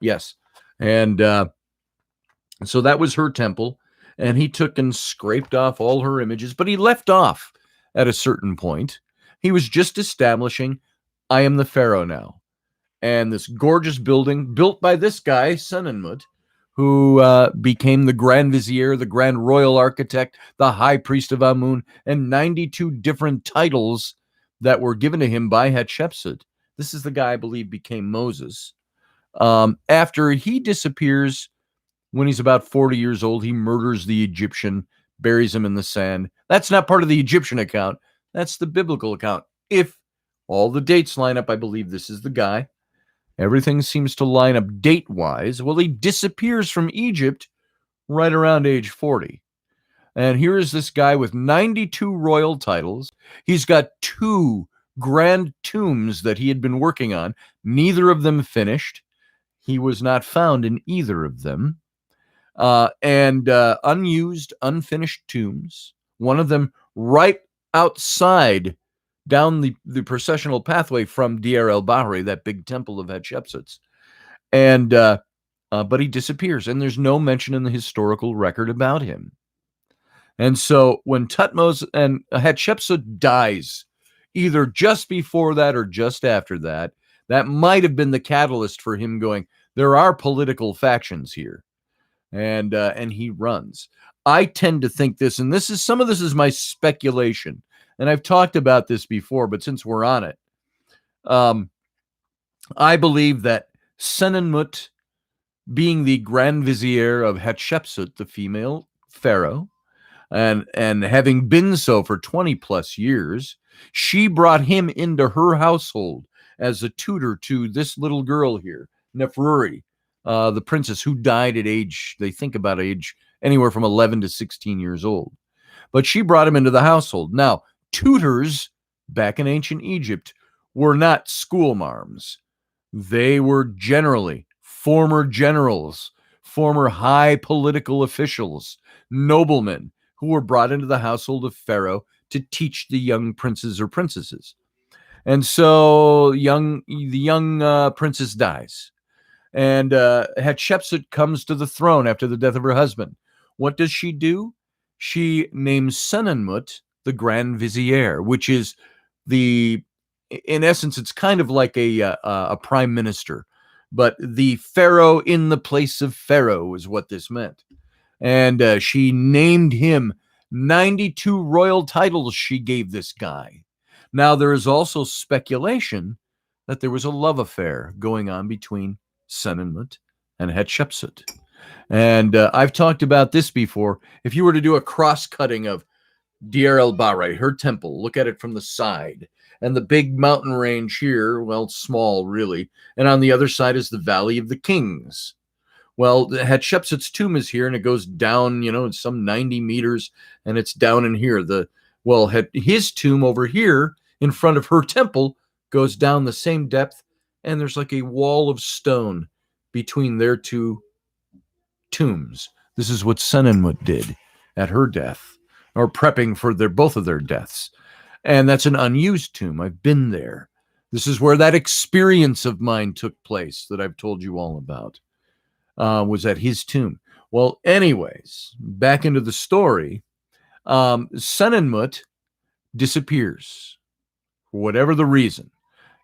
Yes. And so that was her temple, and he took and scraped off all her images, but he left off at a certain point. He was just establishing, I am the pharaoh now. And this gorgeous building built by this guy, Senenmut, who became the Grand Vizier, the Grand Royal Architect, the High Priest of Amun, and 92 different titles that were given to him by Hatshepsut. This is the guy I believe became Moses. After he disappears, when he's about 40 years old, he murders the Egyptian, buries him in the sand. That's not part of the Egyptian account. That's the biblical account. If all the dates line up, I believe this is the guy. Everything seems to line up date-wise. Well, he disappears from Egypt right around age 40. And here is this guy with 92 royal titles. He's got 2 grand tombs that he had been working on, neither of them finished. He was not found in either of them. And unused, unfinished tombs. One of them right outside, down the processional pathway from Deir el-Bahri, that big temple of Hatshepsut's. And but he disappears, and there's no mention in the historical record about him. And so when Tutmosis and Hatshepsut dies, either just before that or just after that, that might have been the catalyst for him going, there are political factions here. And he runs. I tend to think this, and some of this is my speculation, and I've talked about this before, but since we're on it, I believe that Senenmut, being the Grand Vizier of Hatshepsut, the female pharaoh, and having been so for 20 plus years, she brought him into her household as a tutor to this little girl here, Neferuri, the princess who died at age, they think about age anywhere from 11 to 16 years old. But she brought him into the household. Now, tutors back in ancient Egypt were not schoolmarms. They were generally former generals, former high political officials, noblemen who were brought into the household of Pharaoh to teach the young princes or princesses. And so the young princess dies. And Hatshepsut comes to the throne after the death of her husband. What does she do? She names Senenmut the Grand Vizier, which is in essence, it's kind of like a prime minister, but the pharaoh in the place of Pharaoh is what this meant. And she named him 92 royal titles she gave this guy. Now, there is also speculation that there was a love affair going on between Senenmut and Hatshepsut. And I've talked about this before. If you were to do a cross-cutting of Deir el-Bahri, her temple, look at it from the side, and the big mountain range here, well, small really, and on the other side is the Valley of the Kings. Well, Hatshepsut's tomb is here, and it goes down, it's some 90 meters, and it's down in here. His tomb over here in front of her temple goes down the same depth, and there's like a wall of stone between their two tombs. This is what Senenmut did at her death, or prepping for both of their deaths. And that's an unused tomb. I've been there. This is where that experience of mine took place that I've told you all about. Was at his tomb. Well, anyways, back into the story. Senenmut disappears for whatever the reason.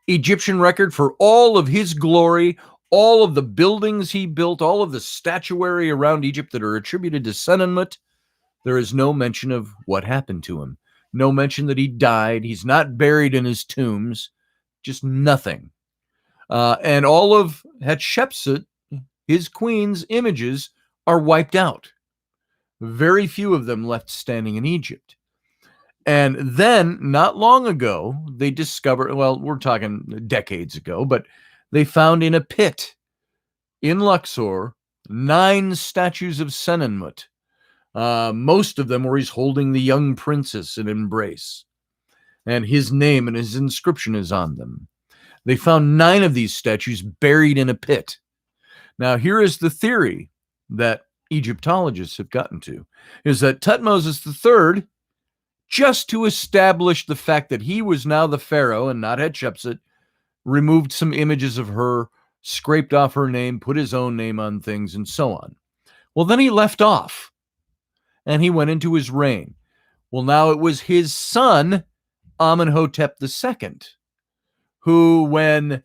Egyptian record for all of his glory, all of the buildings he built, all of the statuary around Egypt that are attributed to Senenmut. There is no mention of what happened to him. No mention that he died. He's not buried in his tombs. Just nothing. And all of Hatshepsut, his queen's images, are wiped out. Very few of them left standing in Egypt. And then, not long ago, they discovered, well, we're talking decades ago, but they found in a pit in Luxor 9 statues of Senenmut. Most of them where he's holding the young princess in embrace. And his name and his inscription is on them. They found 9 of these statues buried in a pit. Now, here is the theory that Egyptologists have gotten to, is that Tutmosis III, just to establish the fact that he was now the pharaoh and not Hatshepsut, removed some images of her, scraped off her name, put his own name on things, and so on. Well, then he left off, and he went into his reign. Well, now it was his son, Amenhotep II, who, when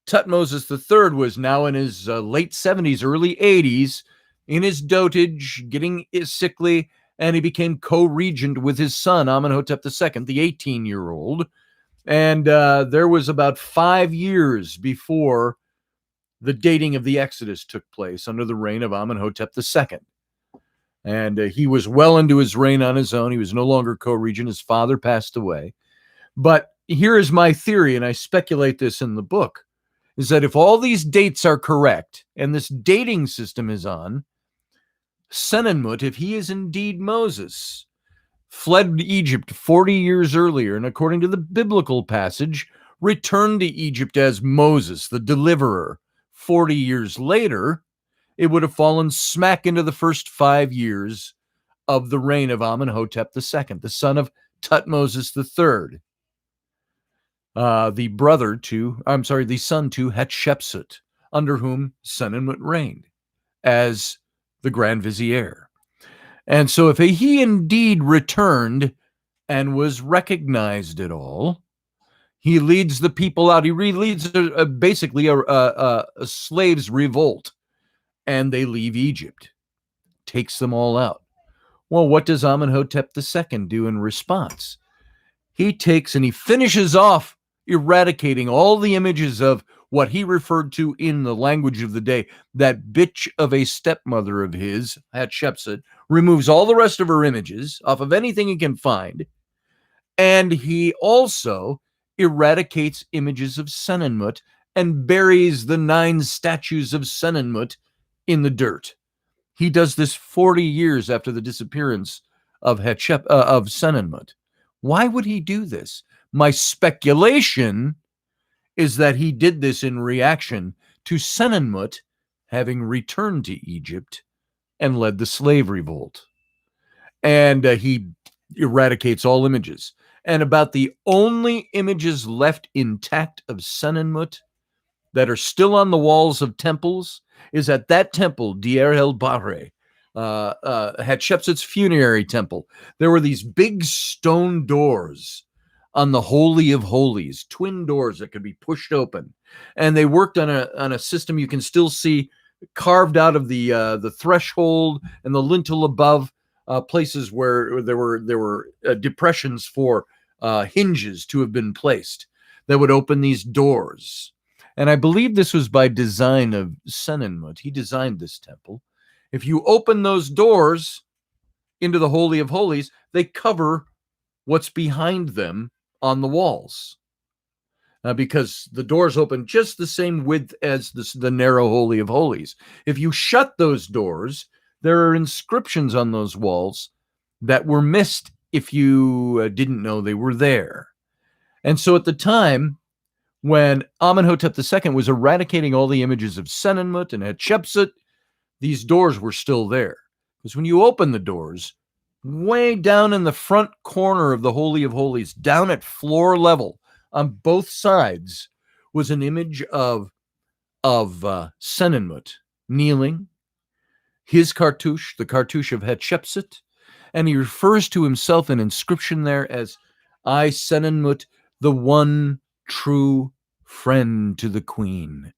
Tutmosis III was now in his late 70s, early 80s, in his dotage, getting sickly, and he became co-regent with his son, Amenhotep II, the 18-year-old. And there was about 5 years before the dating of the Exodus took place under the reign of Amenhotep II. And he was well into his reign on his own. He was no longer co-regent. His father passed away. But here is my theory, and I speculate this in the book, is that if all these dates are correct and this dating system is on, Senenmut, if he is indeed Moses, fled Egypt 40 years earlier, and according to the biblical passage, returned to Egypt as Moses, the deliverer. 40 years later, it would have fallen smack into the first 5 years of the reign of Amenhotep II, the son of Tutmosis III. The son to Hatshepsut, under whom Senenmut reigned as the Grand Vizier. And so if he indeed returned and was recognized at all, he leads the people out. He leads basically a slaves' revolt, and they leave Egypt, takes them all out. Well, what does Amenhotep II do in response? He takes and he finishes off eradicating all the images of what he referred to in the language of the day, that bitch of a stepmother of his, Hatshepsut, removes all the rest of her images off of anything he can find, and he also eradicates images of Senenmut and buries the 9 statues of Senenmut in the dirt. He does this 40 years after the disappearance of Senenmut. Why would he do this? My speculation is that he did this in reaction to Senenmut having returned to Egypt and led the slave revolt. And he eradicates all images. And about the only images left intact of Senenmut that are still on the walls of temples is at that temple, Deir el-Bahre, Hatshepsut's funerary temple. There were these big stone doors on the Holy of Holies, twin doors that could be pushed open. And they worked on a system you can still see carved out of the threshold and the lintel above, places where there were depressions for hinges to have been placed that would open these doors. And I believe this was by design of Senenmut. He designed this temple. If you open those doors into the Holy of Holies, they cover what's behind them on the walls. Because the doors open just the same width as the narrow Holy of Holies. If you shut those doors, there are inscriptions on those walls that were missed if you didn't know they were there. And so at the time, when Amenhotep II was eradicating all the images of Senenmut and Hatshepsut, these doors were still there. Because when you open the doors, way down in the front corner of the Holy of Holies, down at floor level, on both sides, was an image of Senenmut kneeling, his cartouche, the cartouche of Hatshepsut, and he refers to himself in inscription there as I, Senenmut, the one true friend to the queen.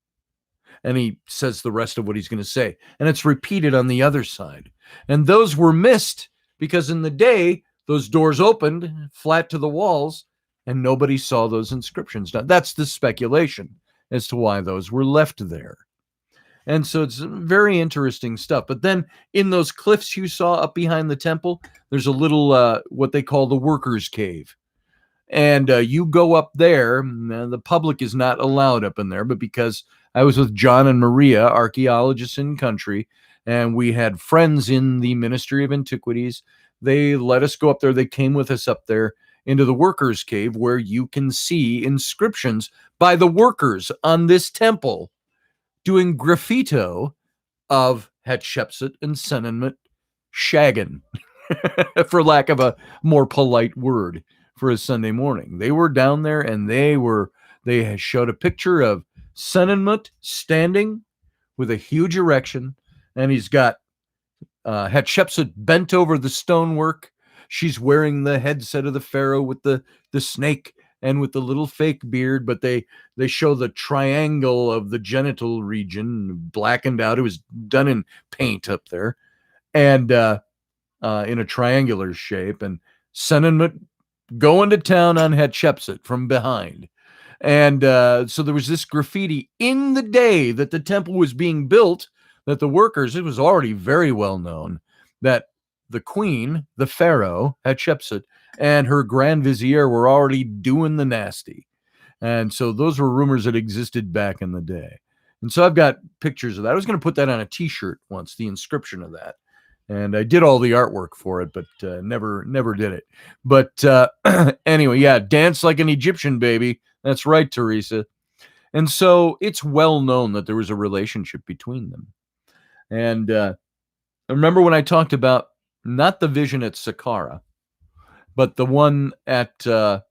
And he says the rest of what he's going to say. And it's repeated on the other side. And those were missed because in the day, those doors opened flat to the walls and nobody saw those inscriptions. Now, that's the speculation as to why those were left there. And so it's very interesting stuff. But then in those cliffs you saw up behind the temple, there's a little, what they call the workers' cave. And you go up there, the public is not allowed up in there, but because I was with John and Maria, archaeologists in country, and we had friends in the Ministry of Antiquities, they let us go up there. They came with us up there into the workers' cave where you can see inscriptions by the workers on this temple doing graffito of Hatshepsut and Senenmut shaggin', for lack of a more polite word for a Sunday morning. They were down there and they showed a picture of Senenmut standing with a huge erection, and he's got Hatshepsut bent over the stonework. She's wearing the headset of the pharaoh with the snake and with the little fake beard, but they show the triangle of the genital region blackened out. It was done in paint up there, and in a triangular shape. And Senenmut going to town on Hatshepsut from behind. And so there was this graffiti in the day that the temple was being built, that the workers, it was already very well known that the queen, the pharaoh, Hatshepsut, and her grand vizier were already doing the nasty. And so those were rumors that existed back in the day. And so I've got pictures of that. I was going to put that on a t-shirt once, the inscription of that. And I did all the artwork for it, but never did it. But anyway, yeah, dance like an Egyptian, baby. That's right, Teresa. And so it's well known that there was a relationship between them. And remember when I talked about not the vision at Saqqara, but the one at the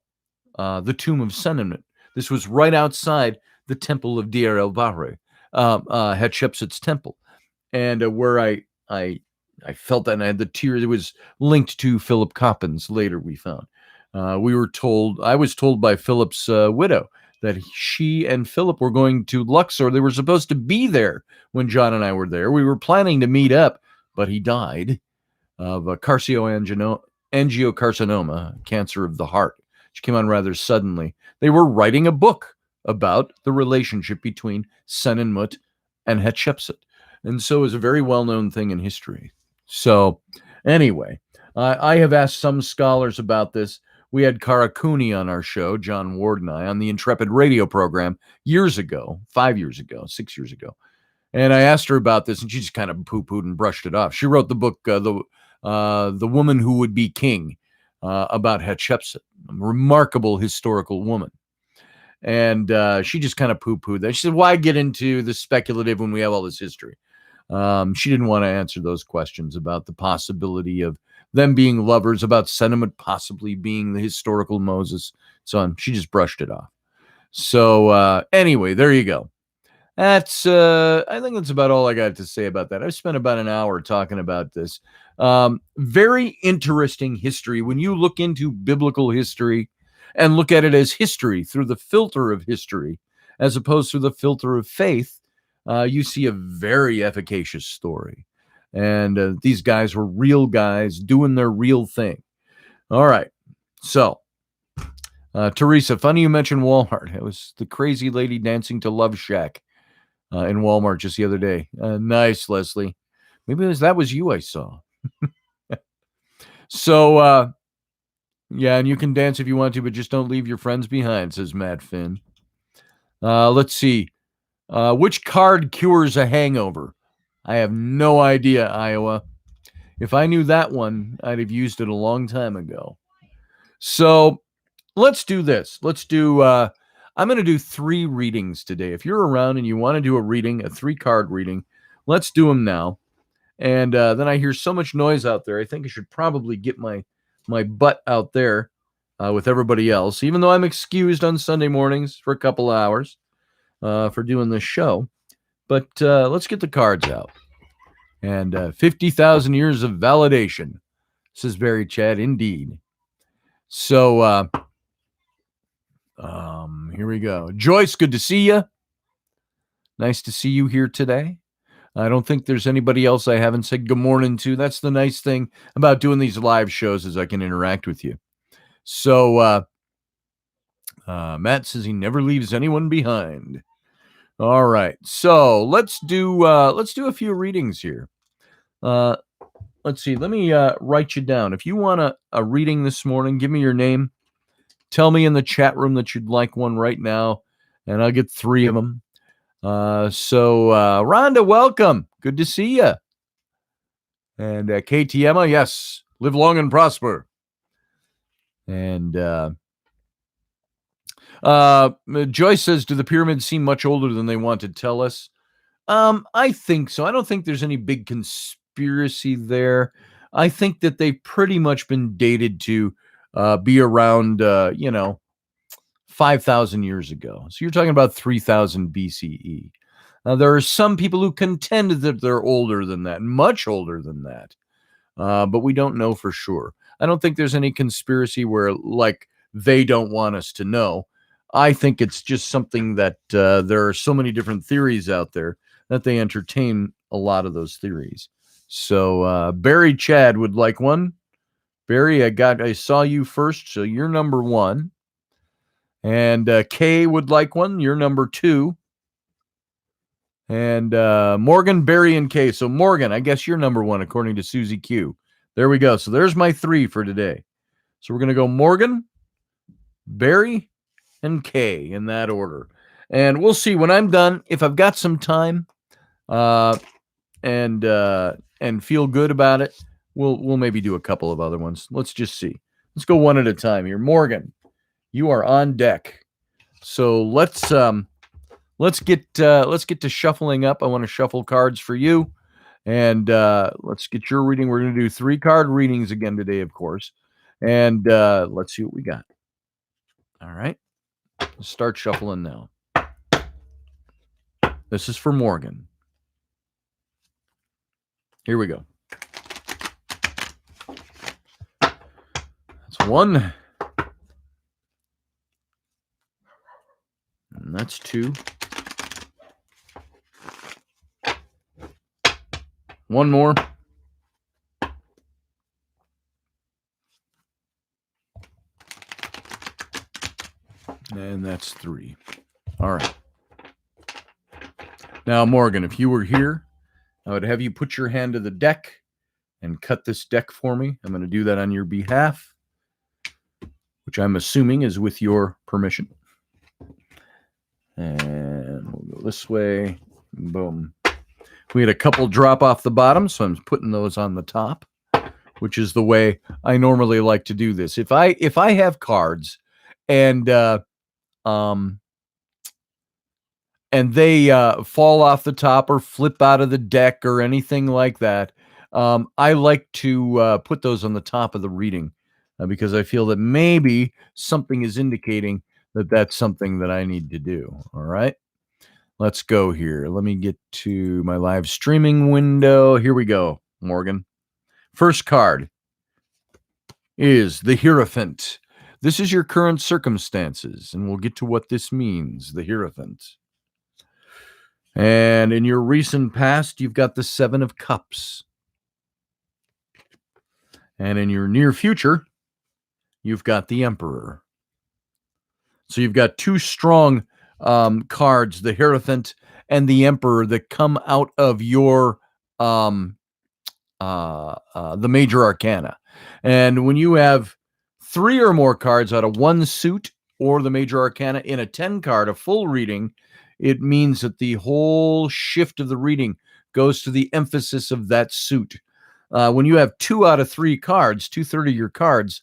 tomb of Senenmut. This was right outside the temple of Deir el-Bahri, Hatshepsut's temple. And where I felt that, and I had the tears. It was linked to Philip Coppens. Later, we found. I was told by Philip's widow that she and Philip were going to Luxor. They were supposed to be there when John and I were there. We were planning to meet up, but he died of a angiocarcinoma, cancer of the heart, which came on rather suddenly. They were writing a book about the relationship between Senenmut and Hatshepsut. And so it was a very well-known thing in history. So anyway, I have asked some scholars about this. We had Kara Cooney on our show, John Ward and I, on the Intrepid radio program years ago, 5 years ago, 6 years ago. And I asked her about this, and she just kind of poo-pooed and brushed it off. She wrote the book, The Woman Who Would Be King, about Hatshepsut, a remarkable historical woman. And she just kind of poo-pooed that. She said, why get into the speculative when we have all this history? She didn't want to answer those questions about the possibility of them being lovers, about Senenmut possibly being the historical Moses, so on. She just brushed it off. So anyway, there you go. That's I think that's about all I got to say about that. I spent about an hour talking about this. Very interesting history. When you look into biblical history and look at it as history through the filter of history, as opposed to the filter of faith, you see a very efficacious story. And these guys were real guys doing their real thing. All right. So, Teresa, funny you mentioned Walmart. It was the crazy lady dancing to Love Shack in Walmart just the other day. Nice, Leslie. Maybe that was you I saw. So, Yeah, and you can dance if you want to, but just don't leave your friends behind, says Matt Finn. Let's see. Which card cures a hangover? I have no idea, Iowa. If I knew that one, I'd have used it a long time ago. So let's do this. I'm going to do 3 readings today. If you're around and you want to do a reading, a 3-card reading, let's do them now. And then I hear so much noise out there. I think I should probably get my butt out there with everybody else, even though I'm excused on Sunday mornings for a couple of hours for doing this show. But let's get the cards out. And 50,000 years of validation, says Barry Chad. Indeed. So here we go. Joyce, good to see you. Nice to see you here today. I don't think there's anybody else I haven't said good morning to. That's the nice thing about doing these live shows is I can interact with you. So Matt says he never leaves anyone behind. All right. So let's do a few readings here. Let's see. Let me write you down. If you want a reading this morning, give me your name. Tell me in the chat room that you'd like one right now, and I'll get 3 of them. So Rhonda, welcome. Good to see you. And KTMA, yes, live long and prosper. And Joyce says, do the pyramids seem much older than they want to tell us? I think so. I don't think there's any big conspiracy there. I think that they've pretty much been dated to be around, 5,000 years ago. So you're talking about 3,000 BCE. Now, there are some people who contend that they're older than that, much older than that. But we don't know for sure. I don't think there's any conspiracy where, like, they don't want us to know. I think it's just something that there are so many different theories out there that they entertain a lot of those theories. So Barry Chad would like one. Barry, I saw you first, so you're number 1. And Kay would like one. You're number 2. And Morgan, Barry, and Kay. So Morgan, I guess you're number 1 according to Susie Q. There we go. So there's my 3 for today. So we're going to go Morgan, Barry, and Kay in that order. And we'll see when I'm done, if I've got some time and feel good about it, we'll maybe do a couple of other ones. Let's just see. Let's go one at a time here. Morgan, you are on deck. So let's get to shuffling up. I want to shuffle cards for you. And let's get your reading. We're going to do 3-card readings again today, of course. And let's see what we got. All right. Let's start shuffling now. This is for Morgan. Here we go. That's 1. And that's 2. 1 more. And that's 3. All right. Now, Morgan, if you were here, I would have you put your hand to the deck and cut this deck for me. I'm going to do that on your behalf, which I'm assuming is with your permission. And we'll go this way. Boom. We had a couple drop off the bottom, so I'm putting those on the top, which is the way I normally like to do this. If I have cards and they fall off the top or flip out of the deck or anything like that, I like to put those on the top of the reading because I feel that maybe something is indicating that that's something that I need to do. All right, let's go here. Let me get to my live streaming window. Here we go, Morgan. First card is the Hierophant. This is your current circumstances, and we'll get to what this means, the Hierophant. And in your recent past, you've got the 7 of Cups. And in your near future, you've got the Emperor. So you've got 2 strong cards, the Hierophant and the Emperor, that come out of your the major arcana. And when you have 3 or more cards out of one suit or the major arcana in a 10 card, a full reading, it means that the whole shift of the reading goes to the emphasis of that suit. When you have 2 out of 3 cards, 2/3 of your cards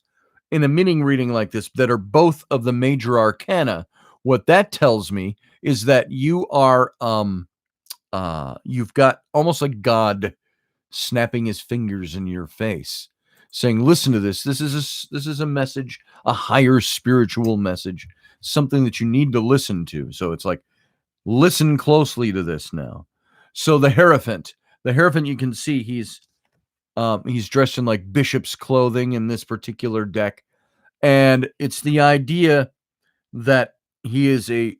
in a mini reading like this that are both of the major arcana, what that tells me is that you are you've got almost like God snapping his fingers in your face, saying, "Listen to this. This is a message, a higher spiritual message, something that you need to listen to." So it's like, listen closely to this now. So the Hierophant, you can see he's dressed in like bishop's clothing in this particular deck, and it's the idea that he is a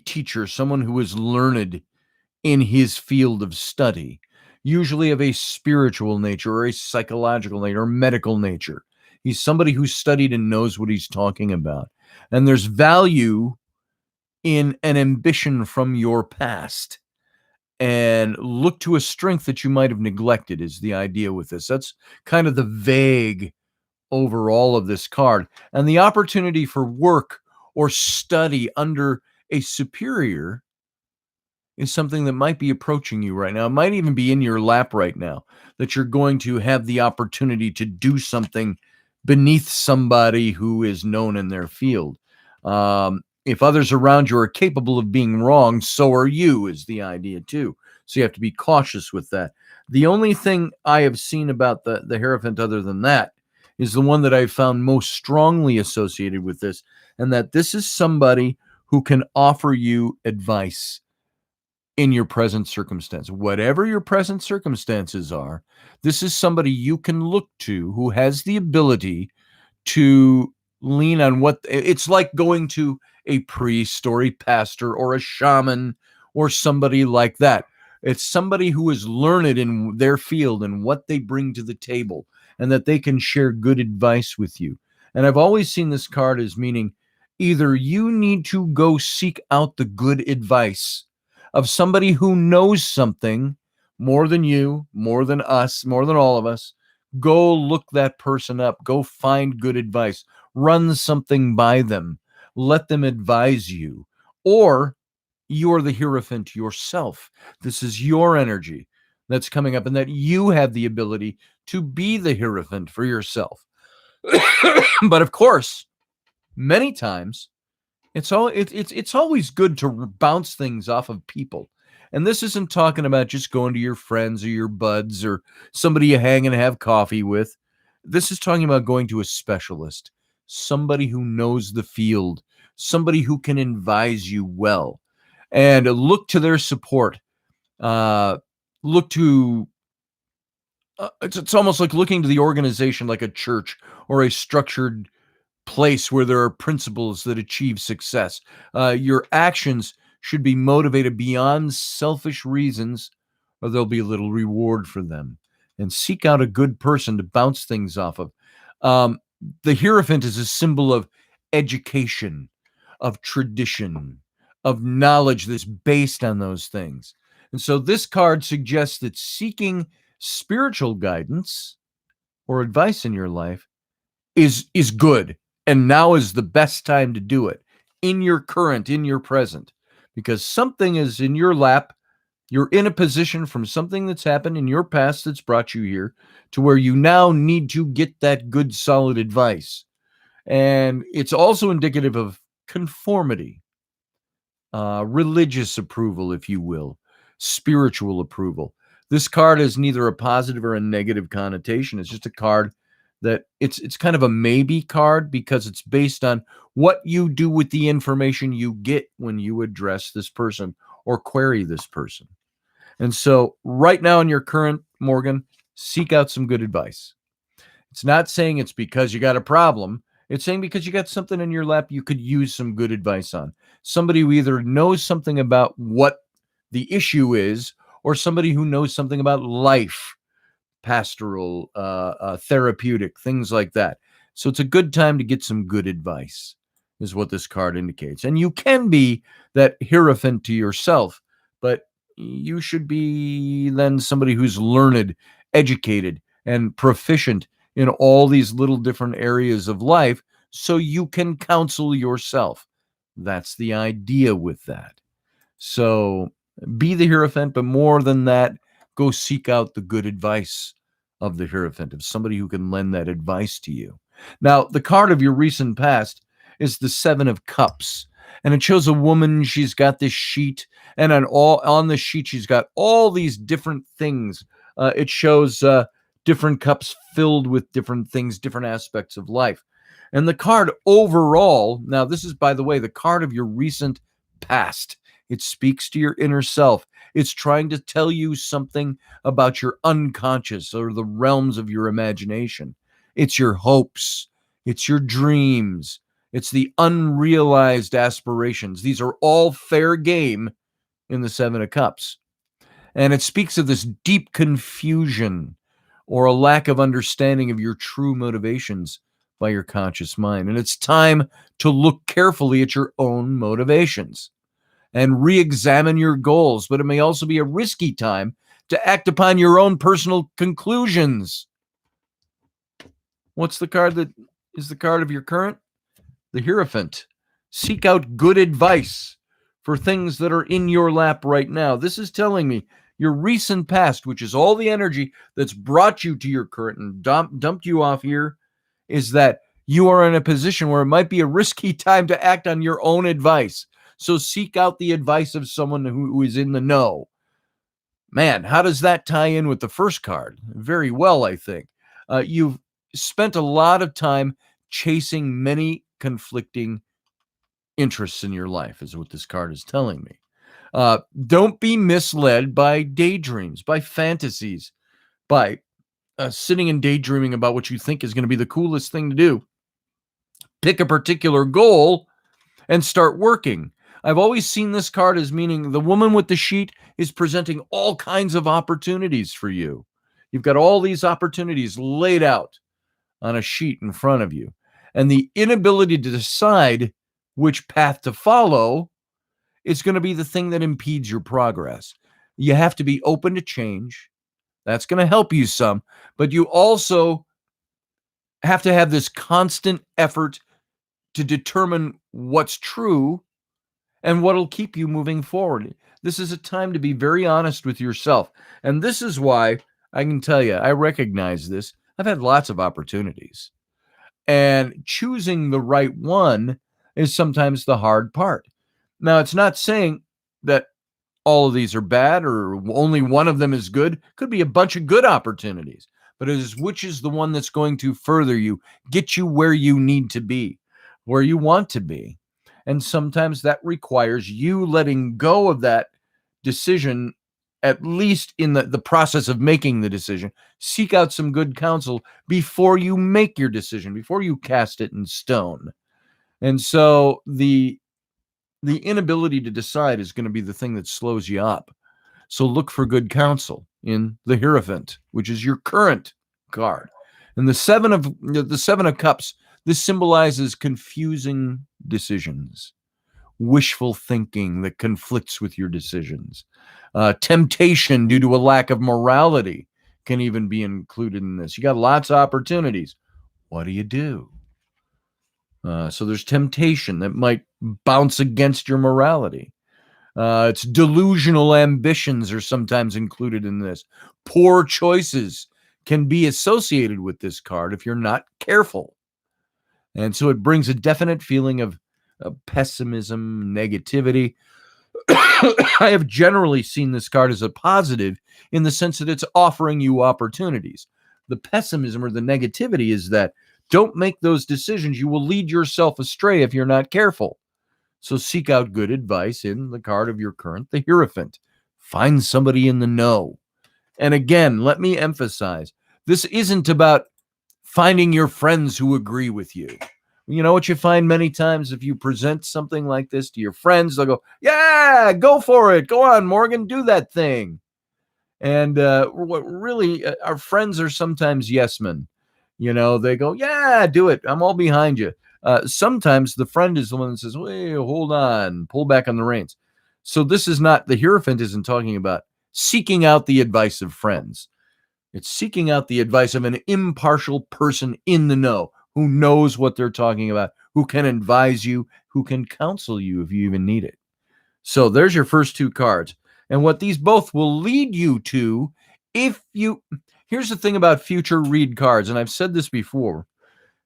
teacher, someone who is learned in his field of study, usually of a spiritual nature or a psychological nature or medical nature. He's somebody who's studied and knows what he's talking about. And there's value in an ambition from your past. And look to a strength that you might have neglected is the idea with this. That's kind of the vague overall of this card. And the opportunity for work or study under a superior is something that might be approaching you right now. It might even be in your lap right now, that you're going to have the opportunity to do something beneath somebody who is known in their field. If others around you are capable of being wrong, so are you, is the idea too. So you have to be cautious with that. The only thing I have seen about the Hierophant other than that is the one that I've found most strongly associated with this, and that this is somebody who can offer you advice in your present circumstance. Whatever your present circumstances are, this is somebody you can look to who has the ability to lean on what it's like going to a priest or a pastor or a shaman or somebody like that. It's somebody who is learned in their field and what they bring to the table, and that they can share good advice with you. And I've always seen this card as meaning either you need to go seek out the good advice of somebody who knows something more than you, more than us, more than all of us. Go look that person up. Go find good advice. Run something by them. Let them advise you. Or you're the Hierophant yourself. This is your energy that's coming up, and that you have the ability to be the Hierophant for yourself. But of course, many times, it's always good to bounce things off of people. And this isn't talking about just going to your friends or your buds or somebody you hang and have coffee with. This is talking about going to a specialist, somebody who knows the field, somebody who can advise you well, and look to their support. Look to it's almost like looking to the organization like a church or a structured place where there are principles that achieve success. Your actions should be motivated beyond selfish reasons, or there'll be little reward for them. And seek out a good person to bounce things off of. The Hierophant is a symbol of education, of tradition, of knowledge that's based on those things. And so this card suggests that seeking spiritual guidance or advice in your life is good. And now is the best time to do it in your present, because something is in your lap. You're in a position from something that's happened in your past that's brought you here to where you now need to get that good, solid advice. And it's also indicative of conformity, religious approval, if you will, spiritual approval. This card has neither a positive or a negative connotation. It's just a card that it's kind of a maybe card, because it's based on what you do with the information you get when you address this person or query this person. And so right now in your current, Morgan, seek out some good advice. It's not saying it's because you got a problem. It's saying because you got something in your lap you could use some good advice on. Somebody who either knows something about what the issue is, or somebody who knows something about life, pastoral, therapeutic, things like that. So it's a good time to get some good advice, is what this card indicates. And you can be that Hierophant to yourself, but you should be then somebody who's learned, educated, and proficient in all these little different areas of life so you can counsel yourself. That's the idea with that. So be the Hierophant, but more than that, go seek out the good advice of the Hierophant, of somebody who can lend that advice to you. Now, the card of your recent past is the Seven of Cups, and it shows a woman. She's got this sheet, and on the sheet, she's got all these different things. It shows different cups filled with different things, different aspects of life. And the card overall, now this is, by the way, the card of your recent past. It speaks to your inner self. It's trying to tell you something about your unconscious or the realms of your imagination. It's your hopes. It's your dreams. It's the unrealized aspirations. These are all fair game in the Seven of Cups. And it speaks of this deep confusion or a lack of understanding of your true motivations by your conscious mind. And it's time to look carefully at your own motivations and re-examine your goals, but it may also be a risky time to act upon your own personal conclusions. What's the card that is the card of your current? The Hierophant. Seek out good advice for things that are in your lap right now. This is telling me your recent past, which is all the energy that's brought you to your current and dumped you off here, is that you are in a position where it might be a risky time to act on your own advice. So seek out the advice of someone who is in the know. Man, how does that tie in with the first card? Very well, I think. You've spent a lot of time chasing many conflicting interests in your life, is what this card is telling me. Don't be misled by daydreams, by fantasies, by sitting and daydreaming about what you think is going to be the coolest thing to do. Pick a particular goal and start working. I've always seen this card as meaning the woman with the sheet is presenting all kinds of opportunities for you. You've got all these opportunities laid out on a sheet in front of you. And the inability to decide which path to follow is going to be the thing that impedes your progress. You have to be open to change. That's going to help you some. But you also have to have this constant effort to determine what's true and what'll keep you moving forward. This is a time to be very honest with yourself. And this is why I can tell you, I recognize this. I've had lots of opportunities. And choosing the right one is sometimes the hard part. Now, it's not saying that all of these are bad or only one of them is good. Could be a bunch of good opportunities. But it is which is the one that's going to further you, get you where you need to be, where you want to be. And sometimes that requires you letting go of that decision, at least in the process of making the decision. Seek out some good counsel before you make your decision, before you cast it in stone. And so the inability to decide is going to be the thing that slows you up. So look for good counsel in the Hierophant, which is your current card. And the Seven of Cups, this symbolizes confusing decisions, wishful thinking that conflicts with your decisions. Temptation due to a lack of morality can even be included in this. You got lots of opportunities. What do you do? So there's temptation that might bounce against your morality. It's delusional ambitions are sometimes included in this. Poor choices can be associated with this card if you're not careful. And so it brings a definite feeling of pessimism, negativity. I have generally seen this card as a positive in the sense that it's offering you opportunities. The pessimism or the negativity is that don't make those decisions. You will lead yourself astray if you're not careful. So seek out good advice in the card of your current, the Hierophant. Find somebody in the know. And again, let me emphasize, this isn't about finding your friends who agree with you. You know what you find many times if you present something like this to your friends, they'll go, yeah, go for it. Go on, Morgan, do that thing. And what really, our friends are sometimes yes men. You know, they go, yeah, do it. I'm all behind you. Sometimes the friend is the one that says, wait, hold on, pull back on the reins. So this is not, the Hierophant isn't talking about seeking out the advice of friends. It's seeking out the advice of an impartial person in the know, who knows what they're talking about, who can advise you, who can counsel you if you even need it. So there's your first two cards. And what these both will lead you to, here's the thing about future read cards, and I've said this before,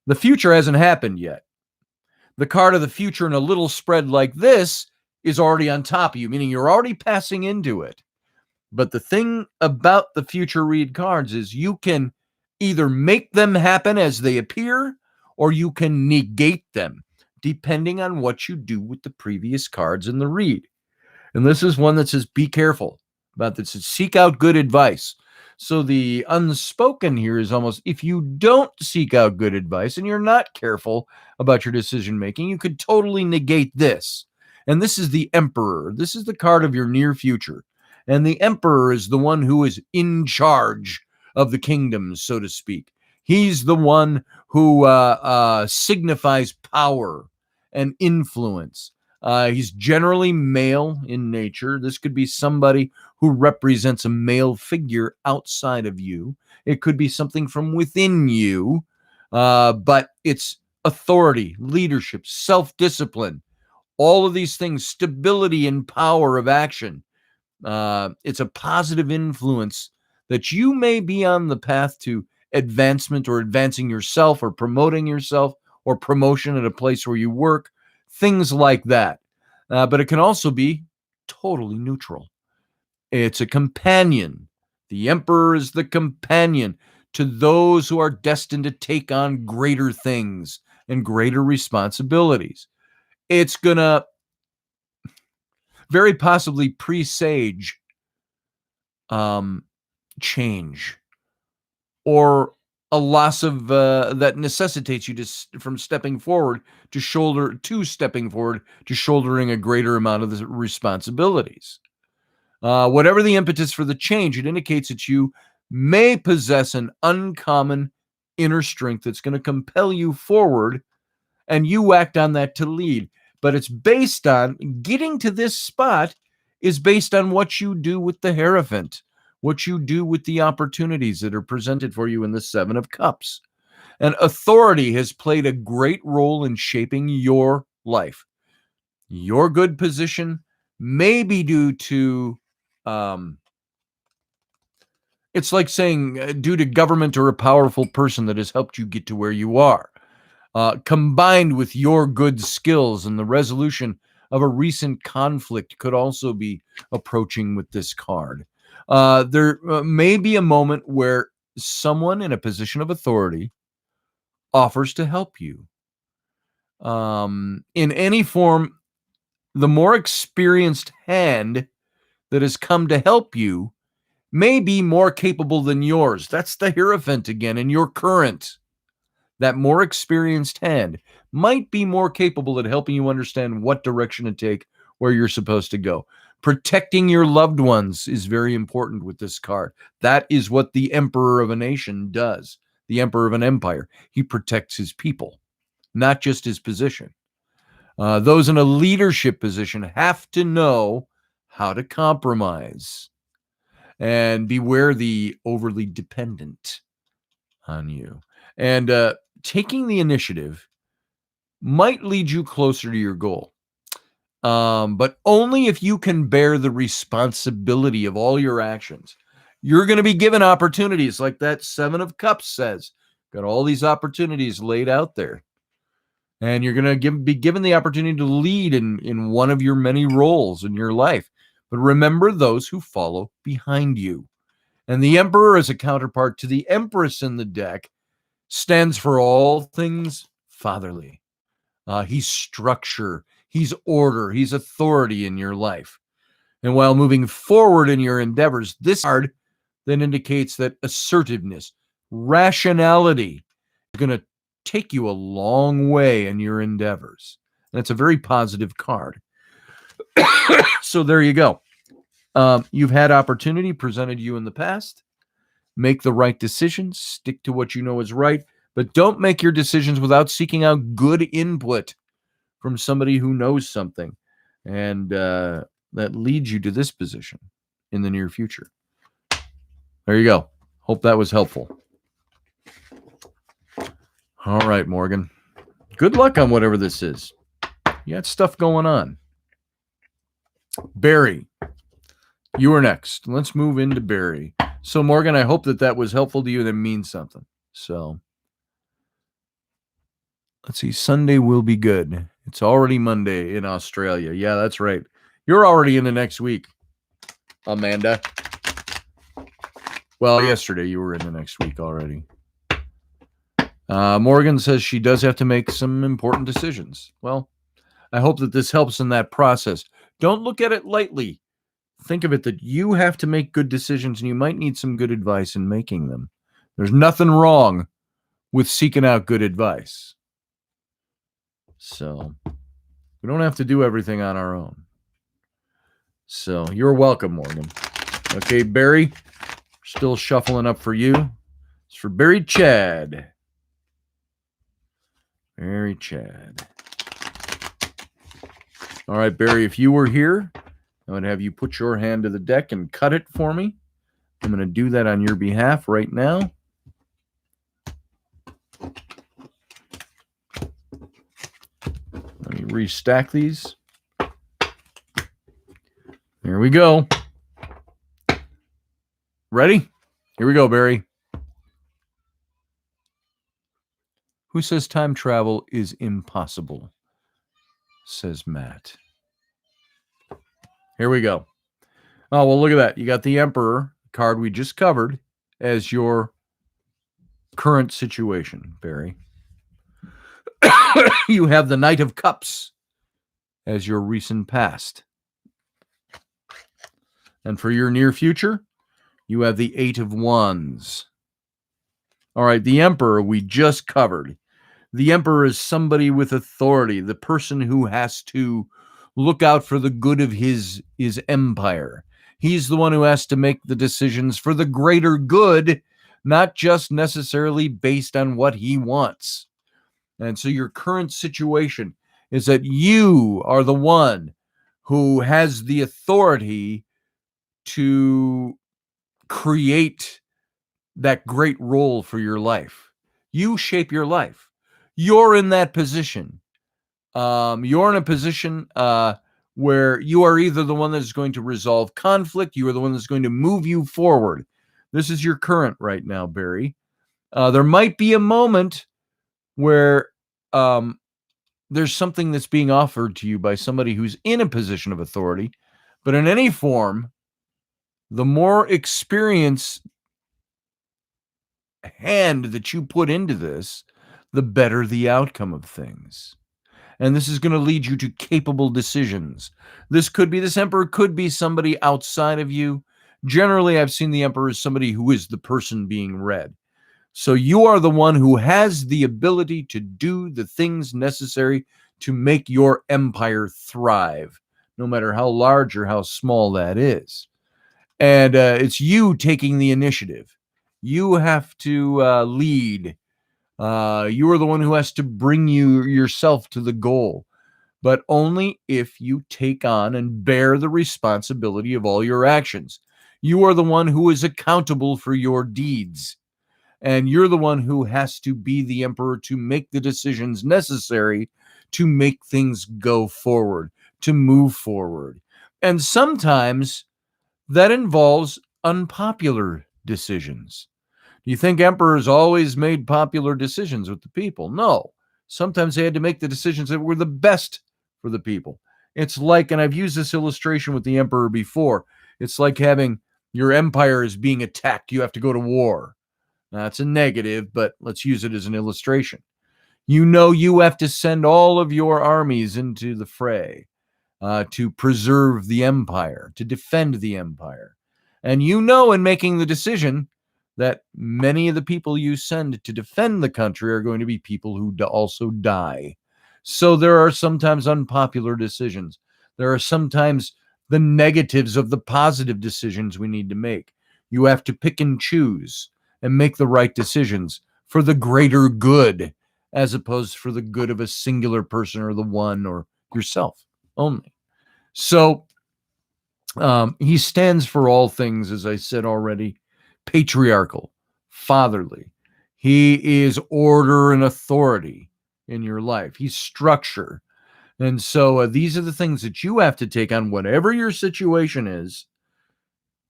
the future hasn't happened yet. The card of the future in a little spread like this is already on top of you, meaning you're already passing into it. But the thing about the future read cards is you can either make them happen as they appear, or you can negate them, depending on what you do with the previous cards in the read. And this is one that says, be careful about this. Seek out good advice. So the unspoken here is almost, if you don't seek out good advice and you're not careful about your decision making, you could totally negate this. And this is the Emperor. This is the card of your near future. And the Emperor is the one who is in charge of the kingdoms, so to speak. He's the one who signifies power and influence. He's generally male in nature. This could be somebody who represents a male figure outside of you. It could be something from within you, but it's authority, leadership, self-discipline, all of these things, stability and power of action. It's a positive influence that you may be on the path to advancement or advancing yourself or promoting yourself or promotion at a place where you work, things like that. But it can also be totally neutral. It's a companion. The Emperor is the companion to those who are destined to take on greater things and greater responsibilities. It's going to very possibly presage change or a loss of that necessitates you from stepping forward to shouldering a greater amount of the responsibilities. Whatever the impetus for the change, it indicates that you may possess an uncommon inner strength that's going to compel you forward, and you act on that to lead. But it's based on getting to this spot is based on what you do with the Hierophant, what you do with the opportunities that are presented for you in the Seven of Cups. And authority has played a great role in shaping your life. Your good position may be due to, it's like saying due to government or a powerful person that has helped you get to where you are. Combined with your good skills, and the resolution of a recent conflict could also be approaching with this card. There may be a moment where someone in a position of authority offers to help you. In any form, the more experienced hand that has come to help you may be more capable than yours. That's the Hierophant again, in your current. That more experienced hand might be more capable at helping you understand what direction to take, where you're supposed to go. Protecting your loved ones is very important with this card. That is what the Emperor of a nation does. The Emperor of an empire. He protects his people, not just his position. Those in a leadership position have to know how to compromise and beware the overly dependent on you. And taking the initiative might lead you closer to your goal, but only if you can bear the responsibility of all your actions. You're going to be given opportunities, like that Seven of Cups says. Got all these opportunities laid out there, and you're going to be given the opportunity to lead in one of your many roles in your life. But remember those who follow behind you. And the Emperor, as a counterpart to the Empress in the deck, stands for all things fatherly. He's structure, he's order, he's authority in your life. And while moving forward in your endeavors, this card then indicates that assertiveness, rationality is going to take you a long way in your endeavors. And it's a very positive card. So there you go. You've had opportunity presented to you in the past. Make the right decisions, stick to what you know is right, but don't make your decisions without seeking out good input from somebody who knows something, and that leads you to this position in the near future. There you go. Hope that was helpful. All right, Morgan. Good luck on whatever this is. You got stuff going on. Barry, you are next. Let's move into Barry. So, Morgan, I hope that was helpful to you. That means something. So, let's see. Sunday will be good. It's already Monday in Australia. Yeah, that's right. You're already in the next week, Amanda. Well, yesterday you were in the next week already. Morgan says she does have to make some important decisions. Well, I hope that this helps in that process. Don't look at it lightly. Think of it that you have to make good decisions and you might need some good advice in making them. There's nothing wrong with seeking out good advice. So we don't have to do everything on our own. So you're welcome, Morgan. Okay, Barry, still shuffling up for you. It's for Barry Chad. Barry Chad. All right, Barry, if you were here, I would have you put your hand to the deck and cut it for me. I'm going to do that on your behalf right now. Let me restack these. Here we go. Ready? Here we go, Barry. Who says time travel is impossible? Says Matt. Here we go. Oh, well, look at that. You got the Emperor card we just covered as your current situation, Barry. You have the Knight of Cups as your recent past. And for your near future, you have the Eight of Wands. All right, the Emperor we just covered. The Emperor is somebody with authority, the person who has to look out for the good of his empire. He's the one who has to make the decisions for the greater good, not just necessarily based on what he wants. And so your current situation is that you are the one who has the authority to create that great role for your life. You shape your life. You're in that position. You're in a position where you are either the one that's going to resolve conflict, you are the one that's going to move you forward. This is your current right now, Barry. There might be a moment where there's something that's being offered to you by somebody who's in a position of authority, but in any form, the more experience hand that you put into this, the better the outcome of things. And this is going to lead you to capable decisions. This Emperor could be somebody outside of you. Generally, I've seen the Emperor as somebody who is the person being read. So you are the one who has the ability to do the things necessary to make your empire thrive, no matter how large or how small that is. And it's you taking the initiative. You have to lead. You are the one who has to bring yourself to the goal, but only if you take on and bear the responsibility of all your actions. You are the one who is accountable for your deeds, and you're the one who has to be the Emperor to make the decisions necessary to make things go forward, to move forward. And sometimes that involves unpopular decisions. Do you think emperors always made popular decisions with the people? No. Sometimes they had to make the decisions that were the best for the people. It's like, and I've used this illustration with the emperor before, it's like having your empire is being attacked. You have to go to war. Now, that's a negative, but let's use it as an illustration. You know you have to send all of your armies into the fray to preserve the empire, to defend the empire. And you know in making the decision that many of the people you send to defend the country are going to be people who also die. So there are sometimes unpopular decisions. There are sometimes the negatives of the positive decisions we need to make. You have to pick and choose and make the right decisions for the greater good, as opposed for the good of a singular person or the one or yourself only. So he stands for all things, as I said already, patriarchal, fatherly. He is order and authority in your life. He's structure. And so these are the things that you have to take on, whatever your situation is.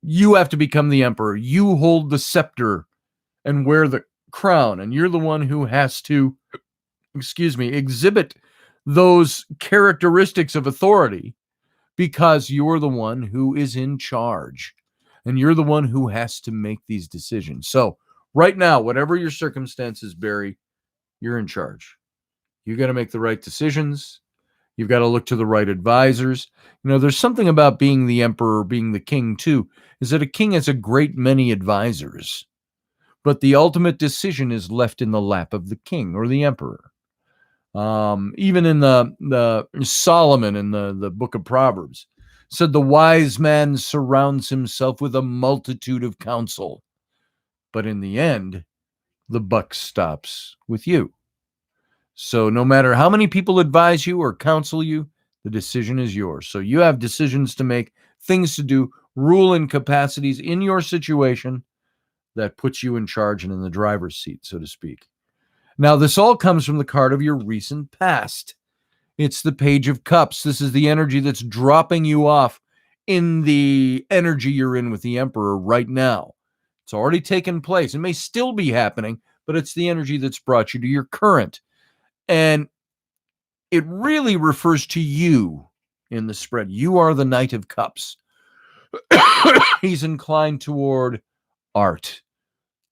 You have to become the emperor. You hold the scepter and wear the crown. And you're the one who has to, exhibit those characteristics of authority, because you're the one who is in charge. And you're the one who has to make these decisions. So right now, whatever your circumstances, Barry, you're in charge. You got to make the right decisions. You've got to look to the right advisors. There's something about being the emperor, being the king too, is that a king has a great many advisors, but the ultimate decision is left in the lap of the king or the emperor. Even in the Solomon in the book of Proverbs said the wise man surrounds himself with a multitude of counsel, but in the end, the buck stops with you. So no matter how many people advise you or counsel you, the decision is yours. So you have decisions to make, things to do, rule and capacities in your situation that puts you in charge and in the driver's seat, so to speak. Now, this all comes from the card of your recent past. It's the Page of Cups. This is the energy that's dropping you off in the energy you're in with the Emperor right now. It's already taken place. It may still be happening, but it's the energy that's brought you to your current. And it really refers to you in the spread. You are the Knight of Cups. He's inclined toward art.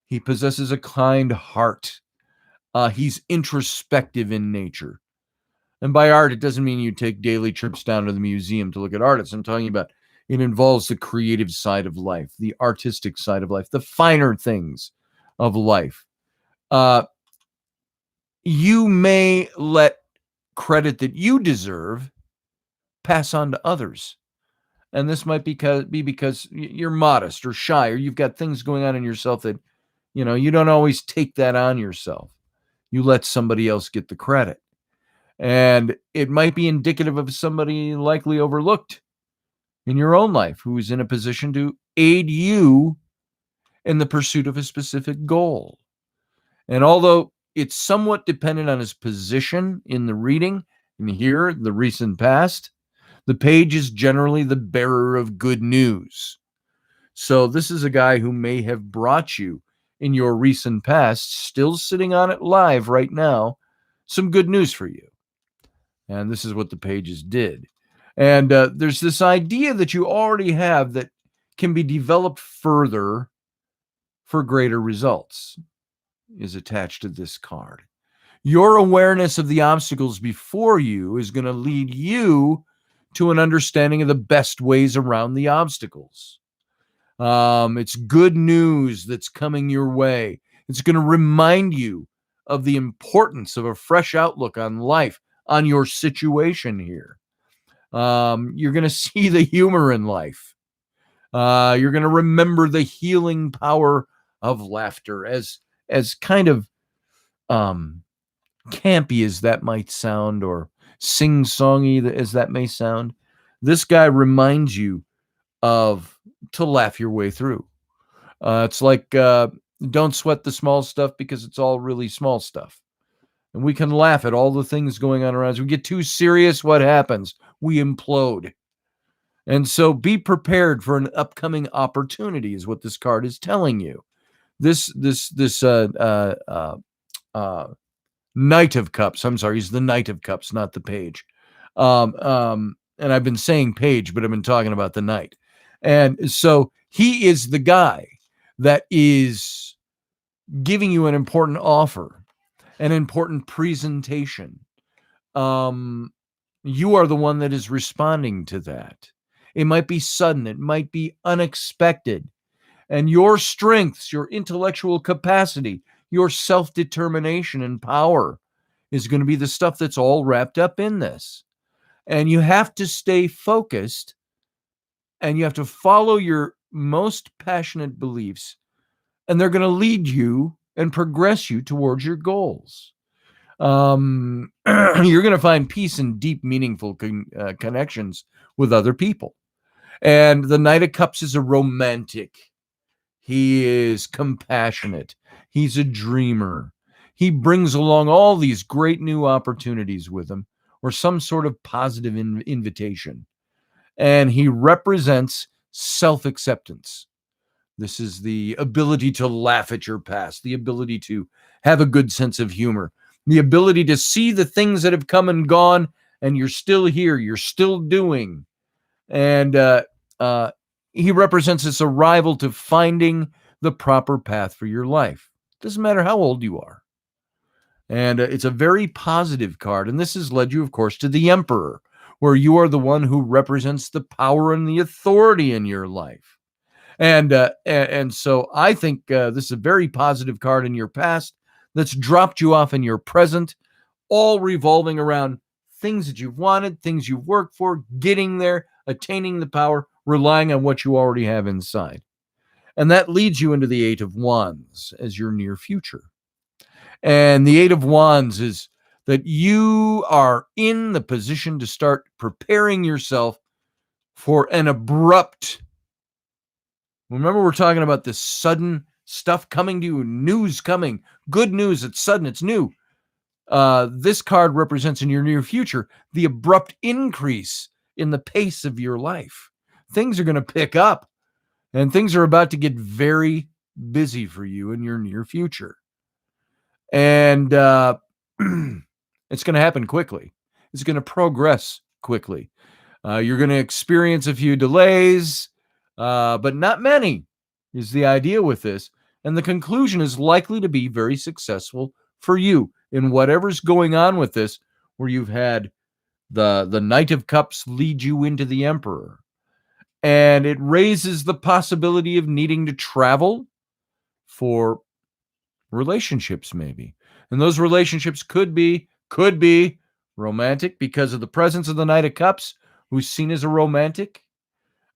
He possesses a kind heart. He's introspective in nature. And by art, it doesn't mean you take daily trips down to the museum to look at artists. I'm talking about it involves the creative side of life, the artistic side of life, the finer things of life. You may let credit that you deserve pass on to others. And this might be because you're modest or shy, or you've got things going on in yourself that, you don't always take that on yourself. You let somebody else get the credit. And it might be indicative of somebody likely overlooked in your own life who is in a position to aid you in the pursuit of a specific goal. And although it's somewhat dependent on his position in the reading, and here, the recent past, the page is generally the bearer of good news. So this is a guy who may have brought you in your recent past, still sitting on it live right now, some good news for you. And this is what the pages did. And there's this idea that you already have that can be developed further for greater results is attached to this card. Your awareness of the obstacles before you is going to lead you to an understanding of the best ways around the obstacles. It's good news that's coming your way. It's going to remind you of the importance of a fresh outlook on life, on your situation here. You're going to see the humor in life. You're going to remember the healing power of laughter, as kind of campy as that might sound, or sing-songy as that may sound. This guy reminds you to laugh your way through. It's like, don't sweat the small stuff because it's all really small stuff. And we can laugh at all the things going on around us. We get too serious, what happens? We implode. And so be prepared for an upcoming opportunity is what this card is telling you. This Knight of Cups. I'm sorry, he's the Knight of Cups, not the Page. And I've been saying Page, but I've been talking about the Knight. And so he is the guy that is giving you an important offer, an important presentation. You are the one that is responding to that. It might be sudden. It might be unexpected. And your strengths, your intellectual capacity, your self-determination and power is going to be the stuff that's all wrapped up in this. And you have to stay focused, and you have to follow your most passionate beliefs, and they're going to lead you and progress you towards your goals. You're going to find peace and deep, meaningful connections with other people. And the Knight of Cups is a romantic. He is compassionate. He's a dreamer. He brings along all these great new opportunities with him, or some sort of positive invitation. And he represents self-acceptance. This is the ability to laugh at your past, the ability to have a good sense of humor, the ability to see the things that have come and gone, and you're still here, you're still doing. And he represents this arrival to finding the proper path for your life. Doesn't matter how old you are. And it's a very positive card. And this has led you, of course, to the Emperor, where you are the one who represents the power and the authority in your life. And so I think this is a very positive card in your past that's dropped you off in your present, all revolving around things that you've wanted, things you've worked for, getting there, attaining the power, relying on what you already have inside. And that leads you into the Eight of Wands as your near future. And the Eight of Wands is that you are in the position to start preparing yourself for an abrupt. Remember, we're talking about this sudden stuff coming to you, news coming, good news. It's sudden, it's new. This card represents in your near future the abrupt increase in the pace of your life. Things are going to pick up, and things are about to get very busy for you in your near future. And it's going to happen quickly. It's going to progress quickly. You're going to experience a few delays, but not many is the idea with this. And the conclusion is likely to be very successful for you in whatever's going on with this, where you've had the Knight of Cups lead you into the Emperor. And it raises the possibility of needing to travel for relationships, maybe. And those relationships could be romantic because of the presence of the Knight of Cups, who's seen as a romantic.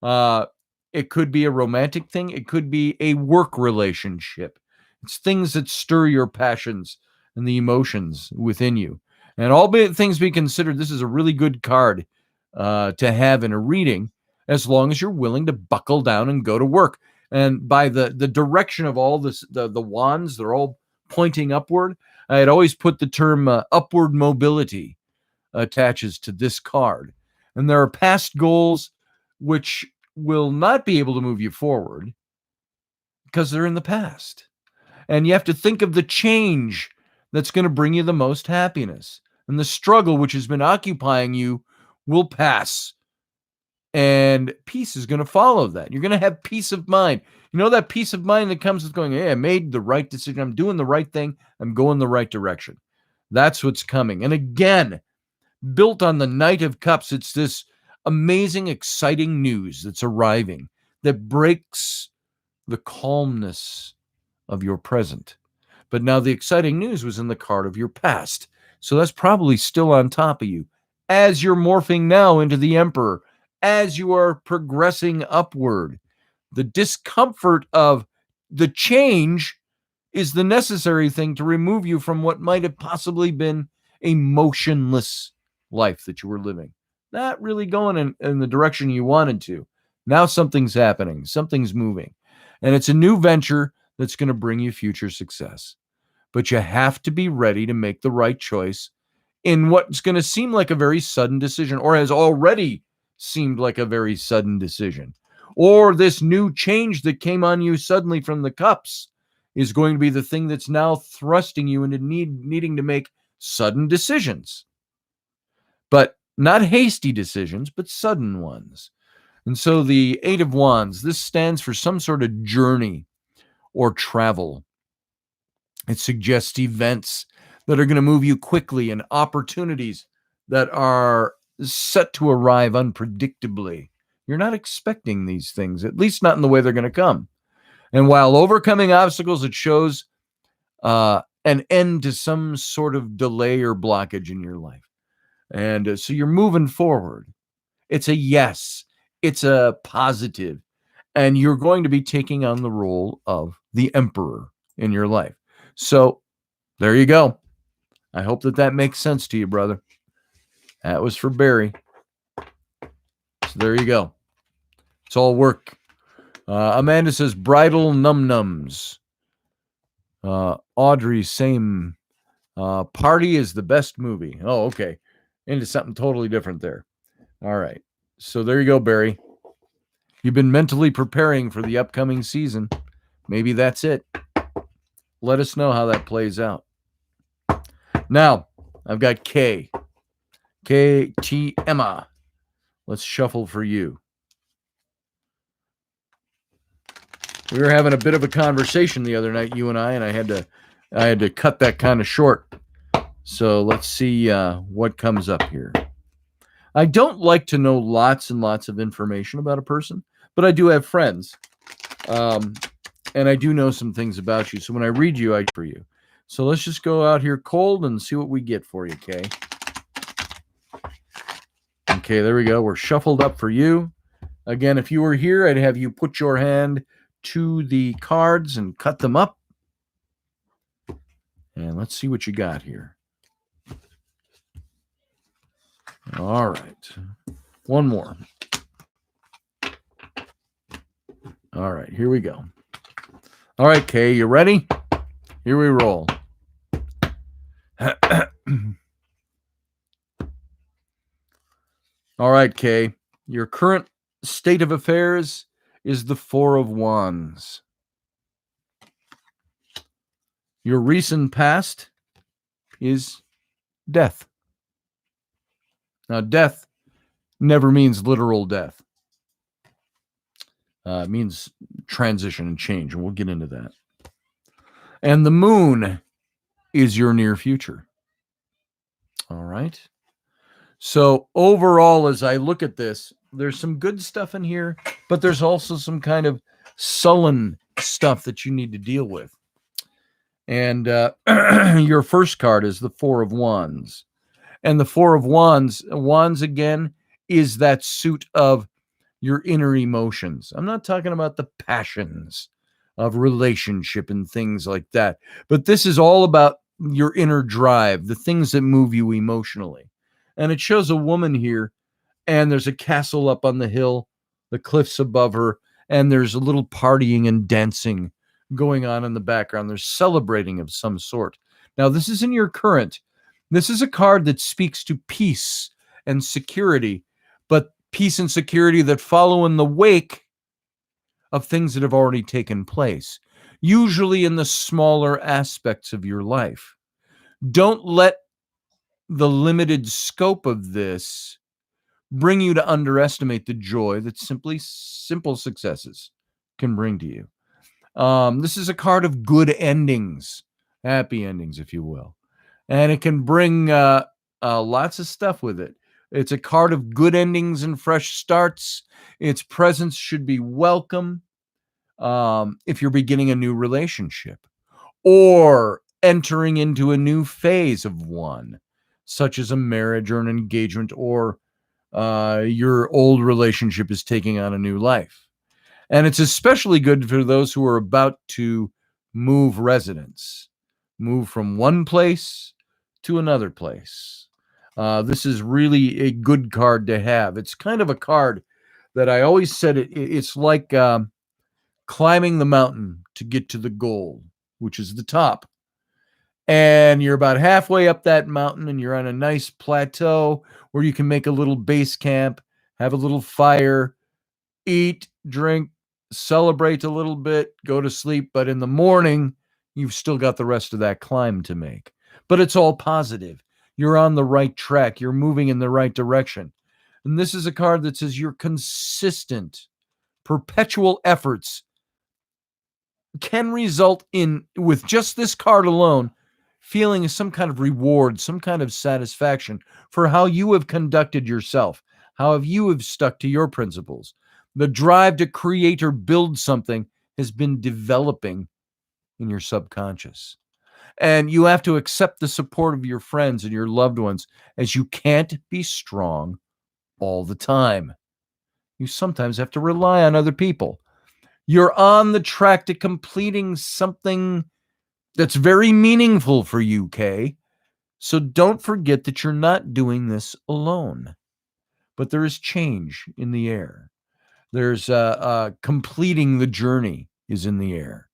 It could be a romantic thing. It could be a work relationship. It's things that stir your passions and the emotions within you. And all things being considered, this is a really good card to have in a reading, as long as you're willing to buckle down and go to work. And by the direction of all this, the wands, they're all pointing upward. I had always put the term upward mobility attaches to this card. And there are past goals which will not be able to move you forward because they're in the past. And you have to think of the change that's going to bring you the most happiness. And the struggle which has been occupying you will pass. And peace is going to follow that. You're going to have peace of mind. You know, that peace of mind that comes with going, hey, I made the right decision. I'm doing the right thing. I'm going the right direction. That's what's coming. And again, built on the Knight of Cups, it's this amazing, exciting news that's arriving that breaks the calmness of your present. But now the exciting news was in the card of your past. So that's probably still on top of you as you're morphing now into the Emperor, as you are progressing upward. The discomfort of the change is the necessary thing to remove you from what might have possibly been a motionless life that you were living. Not really going in the direction you wanted to. Now something's happening, something's moving. And it's a new venture that's going to bring you future success. But you have to be ready to make the right choice in what's going to seem like a very sudden decision, or has already seemed like a very sudden decision. Or this new change that came on you suddenly from the cups is going to be the thing that's now thrusting you into needing to make sudden decisions. But not hasty decisions, but sudden ones. And so the Eight of Wands, this stands for some sort of journey or travel. It suggests events that are going to move you quickly and opportunities that are set to arrive unpredictably. You're not expecting these things, at least not in the way they're going to come. And while overcoming obstacles, it shows an end to some sort of delay or blockage in your life. And so you're moving forward. It's a yes. It's a positive. And you're going to be taking on the role of the Emperor in your life. So there you go. I hope that makes sense to you, brother. That was for Barry. So there you go. It's all work. Amanda says bridal num-nums. Audrey, same. Party is the best movie. Oh, okay. Into something totally different there. All right. So there you go, Barry. You've been mentally preparing for the upcoming season. Maybe that's it. Let us know how that plays out. Now, I've got K. K-T Emma. Let's shuffle for you. We were having a bit of a conversation the other night, you and I had to cut that kind of short. So let's see what comes up here. I don't like to know lots and lots of information about a person, but I do have friends. And I do know some things about you. So when I read you, I for you. So let's just go out here cold and see what we get for you, Kay. Okay, there we go. We're shuffled up for you. Again, if you were here, I'd have you put your hand to the cards and cut them up. And let's see what you got here. All right. One more. All right, here we go. All right, Kay, you ready? Here we roll. All right, Kay. Your current state of affairs is the Four of Wands. Your recent past is death. Now, death never means literal death. It means transition and change, and we'll get into that. And the moon is your near future. All right. So overall, as I look at this, there's some good stuff in here, but there's also some kind of sullen stuff that you need to deal with. And your first card is the Four of Wands. And the Four of Wands again, is that suit of your inner emotions. I'm not talking about the passions of relationship and things like that, but this is all about your inner drive, the things that move you emotionally. And it shows a woman here, and there's a castle up on the hill, the cliffs above her, and there's a little partying and dancing going on in the background. There's celebrating of some sort. Now, this is in your current. This is a card that speaks to peace and security, but peace and security that follow in the wake of things that have already taken place, usually in the smaller aspects of your life. Don't let the limited scope of this bring you to underestimate the joy that simple successes can bring to you. This is a card of good endings, happy endings, if you will. And it can bring lots of stuff with it. It's a card of good endings and fresh starts. Its presence should be welcome if you're beginning a new relationship or entering into a new phase of one, such as a marriage or an engagement, or your old relationship is taking on a new life. And it's especially good for those who are about to move residence, move from one place to another place. This is really a good card to have. It's kind of a card that I always said it's like climbing the mountain to get to the goal, which is the top. And you're about halfway up that mountain, and you're on a nice plateau where you can make a little base camp, have a little fire, eat, drink, celebrate a little bit, go to sleep. But in the morning, you've still got the rest of that climb to make. But it's all positive. You're on the right track. You're moving in the right direction. And this is a card that says your consistent, perpetual efforts can result in, with just this card alone, feeling some kind of reward, some kind of satisfaction for how you have conducted yourself, how you have stuck to your principles. The drive to create or build something has been developing in your subconscious. And you have to accept the support of your friends and your loved ones, as you can't be strong all the time. You sometimes have to rely on other people. You're on the track to completing something that's very meaningful for you, Kay. So don't forget that you're not doing this alone. But there is change in the air. There's completing the journey is in the air.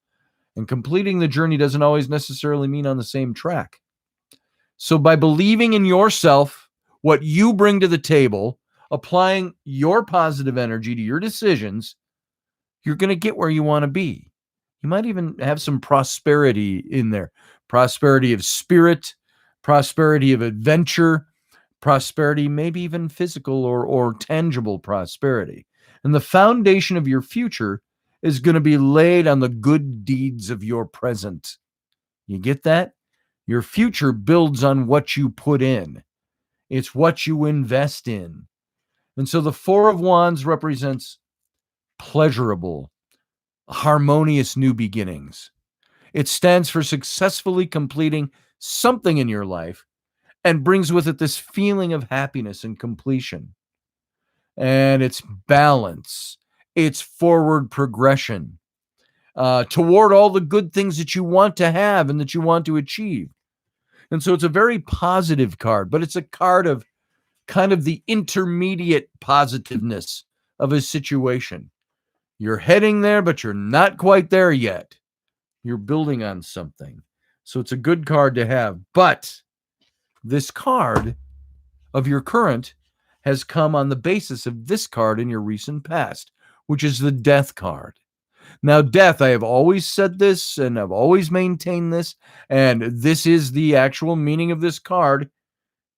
And completing the journey doesn't always necessarily mean on the same track. So by believing in yourself, what you bring to the table, applying your positive energy to your decisions, you're going to get where you want to be. You might even have some prosperity in there. Prosperity of spirit, prosperity of adventure, prosperity, maybe even physical or tangible prosperity. And the foundation of your future is going to be laid on the good deeds of your present. You get that? Your future builds on what you put in. It's what you invest in. And so the Four of Wands represents pleasurable, harmonious new beginnings. It stands for successfully completing something in your life and brings with it this feeling of happiness and completion. And it's balance, it's forward progression toward all the good things that you want to have and that you want to achieve. And so it's a very positive card, but it's a card of kind of the intermediate positiveness of a situation. You're heading there, but you're not quite there yet. You're building on something. So it's a good card to have. But this card of your current has come on the basis of this card in your recent past, which is the Death card. Now, death, I have always said this and I've always maintained this, and this is the actual meaning of this card.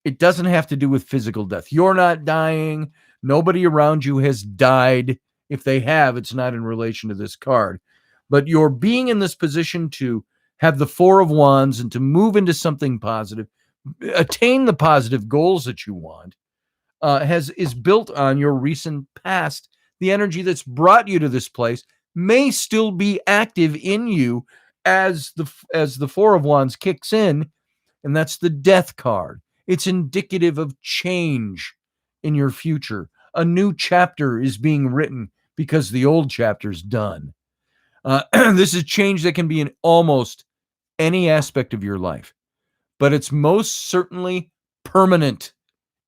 It doesn't have to do with physical death. You're not dying. Nobody around you has died. If they have, it's not in relation to this card. But you're being in this position to have the Four of Wands and to move into something positive, attain the positive goals that you want, is built on your recent past. The energy that's brought you to this place may still be active in you as the Four of Wands kicks in, and that's the Death card. It's indicative of change in your future. A new chapter is being written because the old chapter's done. This is change that can be in almost any aspect of your life, but it's most certainly permanent.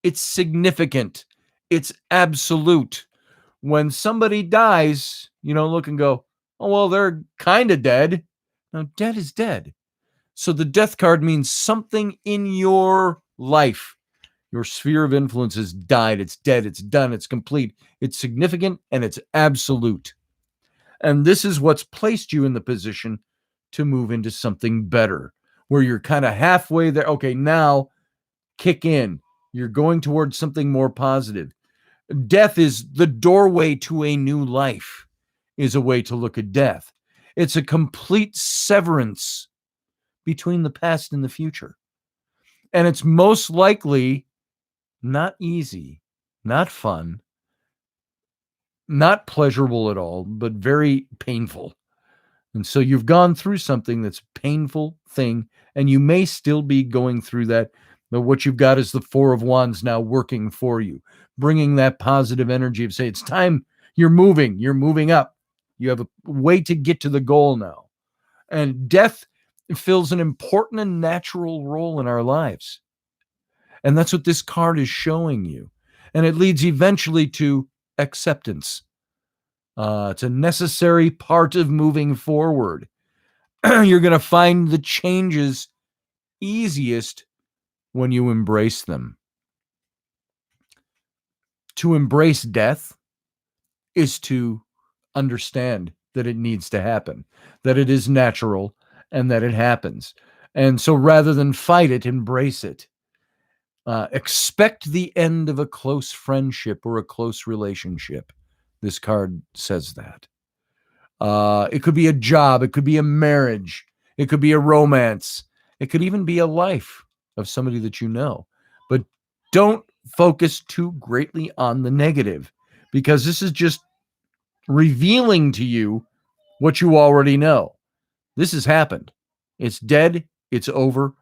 It's significant. It's absolute. When somebody dies, you don't look and go, oh, well, they're kind of dead. No, dead is dead. So the Death card means something in your life, your sphere of influence has died. It's dead. It's done. It's complete. It's significant and it's absolute. And this is what's placed you in the position to move into something better, where you're kind of halfway there. Okay, now kick in. You're going towards something more positive. Death is the doorway to a new life, is a way to look at death. It's a complete severance between the past and the future. And it's most likely not easy, not fun, not pleasurable at all, but very painful. And so you've gone through something that's a painful thing, and you may still be going through that. But what you've got is the Four of Wands now working for you, bringing that positive energy of say, it's time, you're moving up. You have a way to get to the goal now. And death fills an important and natural role in our lives. And that's what this card is showing you. And it leads eventually to acceptance. It's a necessary part of moving forward. You're going to find the changes easiest when you embrace them. To embrace death is to understand that it needs to happen, that it is natural, and that it happens. And so rather than fight it, embrace it. Expect the end of a close friendship or a close relationship. This card says that. It could be a job. It could be a marriage. It could be a romance. It could even be a life of somebody that you know. But don't focus too greatly on the negative, because this is just revealing to you what you already know. This has happened. It's dead. It's over.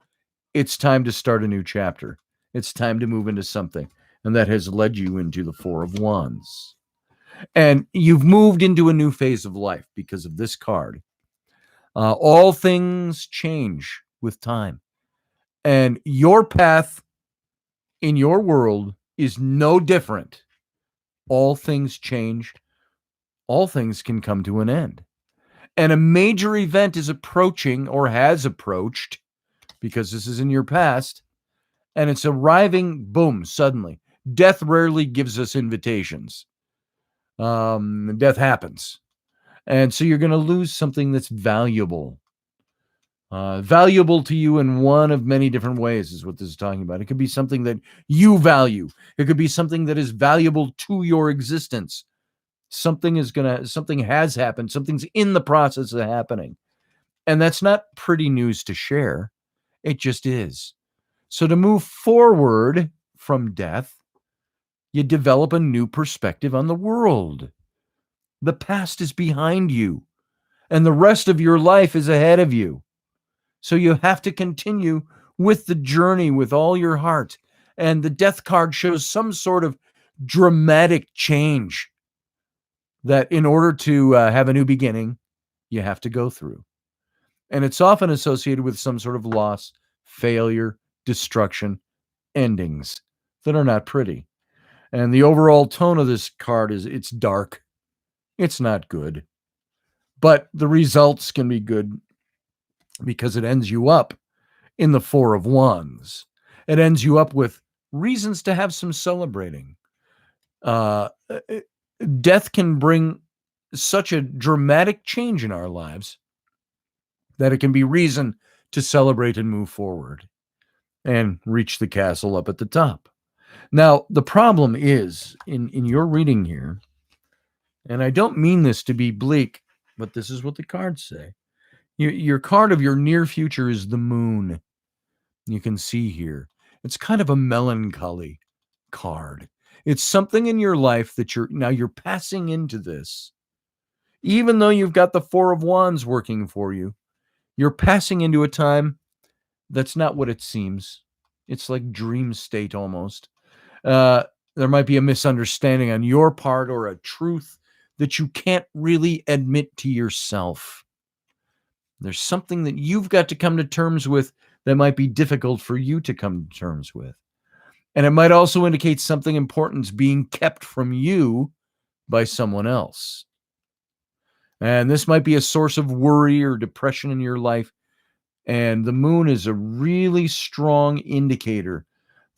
It's time to start a new chapter. It's time to move into something. And that has led you into the Four of Wands. And you've moved into a new phase of life because of this card. All things change with time. And your path in your world is no different. All things change all things can come to an end. And a major event is approaching or has approached, because this is in your past, and it's arriving, boom, suddenly. Death rarely gives us invitations. Death happens. And so you're going to lose something that's valuable. Valuable to you in one of many different ways is what this is talking about. It could be something that you value. It could be something that is valuable to your existence. Something has happened. Something's in the process of happening. And that's not pretty news to share. It just is. So to move forward from death, you develop a new perspective on the world. The past is behind you, and the rest of your life is ahead of you. So you have to continue with the journey with all your heart. And the death card shows some sort of dramatic change that in order to have a new beginning, you have to go through. And it's often associated with some sort of loss, failure, destruction, endings that are not pretty. And the overall tone of this card is it's dark. It's not good. But the results can be good because it ends you up in the Four of Wands. It ends you up with reasons to have some celebrating. Death can bring such a dramatic change in our lives that it can be reason to celebrate and move forward and reach the castle up at the top. Now, the problem is in your reading here, and I don't mean this to be bleak, but this is what the cards say. Your card of your near future is the moon. You can see here. It's kind of a melancholy card. It's something in your life that you're passing into this. Even though you've got the Four of Wands working for you, you're passing into a time that's not what it seems. It's like dream state almost. There might be a misunderstanding on your part or a truth that you can't really admit to yourself. There's something that you've got to come to terms with that might be difficult for you to come to terms with. And it might also indicate something important is being kept from you by someone else. And this might be a source of worry or depression in your life. And the moon is a really strong indicator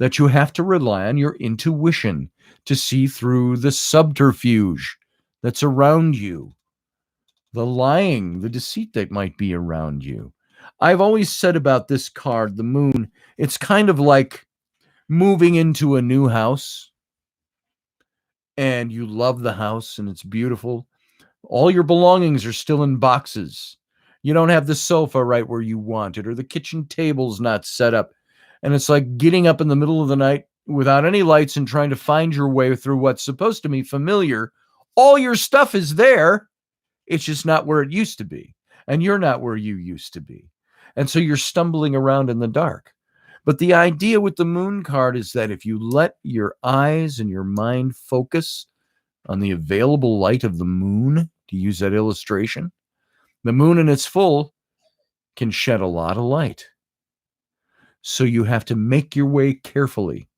that you have to rely on your intuition to see through the subterfuge that's around you, the lying, the deceit that might be around you. I've always said about this card, the moon, it's kind of like moving into a new house and you love the house and it's beautiful. All your belongings are still in boxes. You don't have the sofa right where you want it, or the kitchen table's not set up. And it's like getting up in the middle of the night without any lights and trying to find your way through what's supposed to be familiar. All your stuff is there. It's just not where it used to be. And you're not where you used to be. And so you're stumbling around in the dark. But the idea with the moon card is that if you let your eyes and your mind focus on the available light of the moon, to use that illustration, the moon in its full can shed a lot of light. So you have to make your way carefully.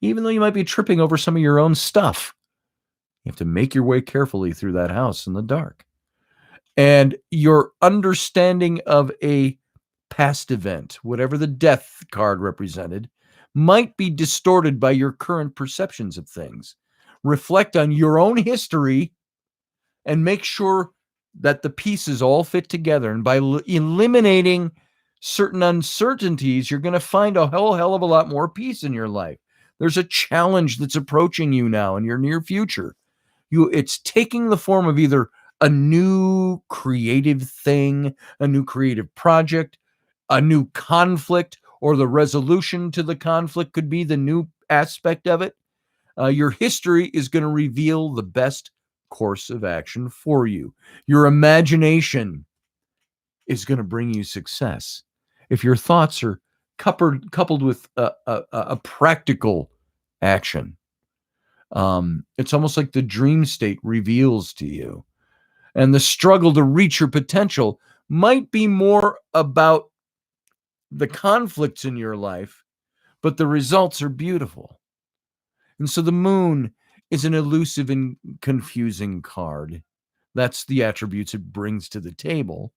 Even though you might be tripping over some of your own stuff, you have to make your way carefully through that house in the dark. And your understanding of a past event, whatever the death card represented, might be distorted by your current perceptions of things. Reflect on your own history and make sure that the pieces all fit together. And by eliminating certain uncertainties, you're going to find a whole hell of a lot more peace in your life. There's a challenge that's approaching you now in your near future. It's taking the form of either a new creative thing, a new creative project, a new conflict, or the resolution to the conflict could be the new aspect of it. Your history is going to reveal the best course of action for you. Your imagination is going to bring you success. If your thoughts are coupled with a practical action, it's almost like the dream state reveals to you. And the struggle to reach your potential might be more about the conflicts in your life, but the results are beautiful. And so the moon is an elusive and confusing card. That's the attributes it brings to the table.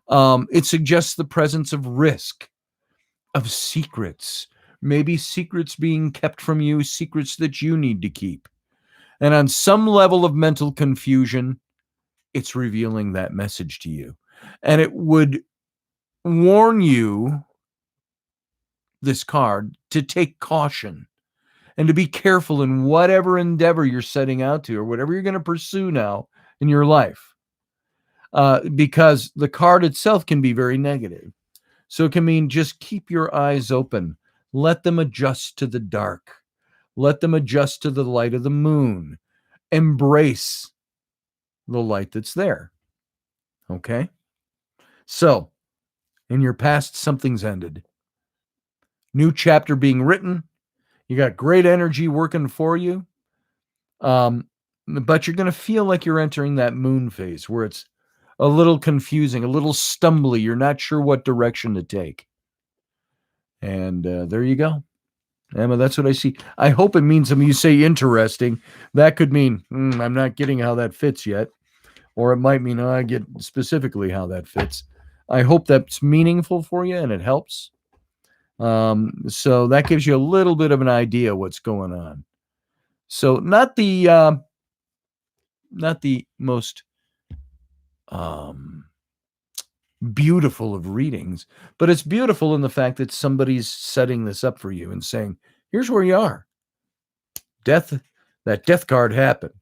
It suggests the presence of risk, of secrets, maybe secrets being kept from you, secrets that you need to keep. And on some level of mental confusion, it's revealing that message to you. And it would warn you, this card, to take caution and to be careful in whatever endeavor you're setting out to or whatever you're going to pursue now in your life. Because the card itself can be very negative. So it can mean just keep your eyes open. Let them adjust to the dark. Let them adjust to the light of the moon. Embrace the light that's there. Okay? So, in your past, something's ended. New chapter being written. You got great energy working for you. But you're going to feel like you're entering that moon phase where it's a little confusing, a little stumbly. You're not sure what direction to take. And there you go. Emma, that's what I see. I hope it means something. You say interesting. That could mean, I'm not getting how that fits yet. Or it might mean, I get specifically how that fits. I hope that's meaningful for you and it helps. So that gives you a little bit of an idea what's going on. So not the most beautiful of readings, but it's beautiful in the fact that somebody's setting this up for you and saying, here's where you are. Death, that death card happened.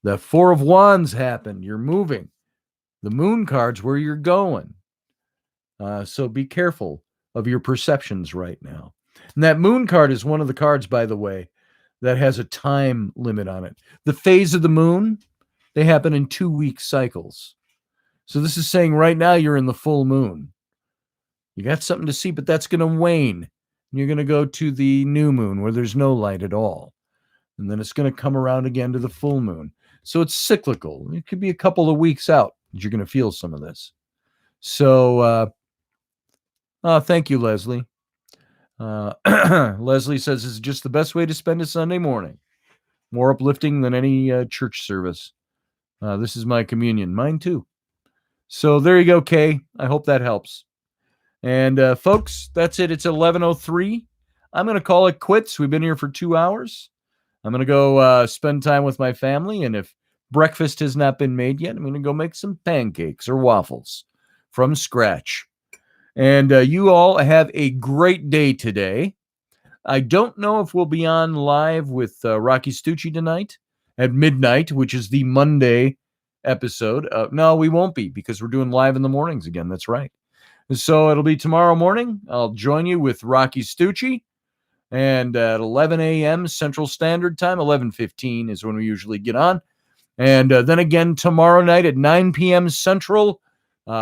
The Four of Wands happened. You're moving. The Moon card's where you're going. So be careful of your perceptions right now. And that Moon card is one of the cards, by the way, that has a time limit on it. The phase of the moon, they happen in 2-week cycles. So this is saying right now you're in the full moon. You got something to see, but that's going to wane. You're going to go to the new moon where there's no light at all. And then it's going to come around again to the full moon. So it's cyclical. It could be a couple of weeks out that you're going to feel some of this. So thank you, Leslie. Leslie says it's just the best way to spend a Sunday morning. More uplifting than any church service. This is my communion. Mine too. So there you go, Kay. I hope that helps. And folks, that's it. It's 11:03. I'm going to call it quits. We've been here for 2 hours. I'm going to go spend time with my family. And if breakfast has not been made yet, I'm going to go make some pancakes or waffles from scratch. And you all have a great day today. I don't know if we'll be on live with Rocky Stucci tonight at midnight, which is the Monday episode. No, we won't be because we're doing live in the mornings again. That's right. So it'll be tomorrow morning. I'll join you with Rocky Stucci. And at 11 a.m. Central Standard Time, 11:15 is when we usually get on. And then again tomorrow night at 9 p.m. Central,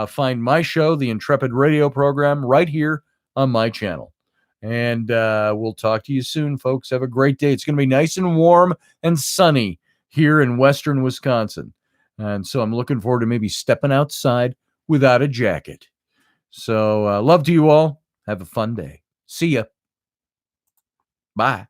find my show, the Intrepid Radio Program, right here on my channel. And we'll talk to you soon, folks. Have a great day. It's going to be nice and warm and sunny here in western Wisconsin. And so I'm looking forward to maybe stepping outside without a jacket. So love to you all. Have a fun day. See ya. Bye.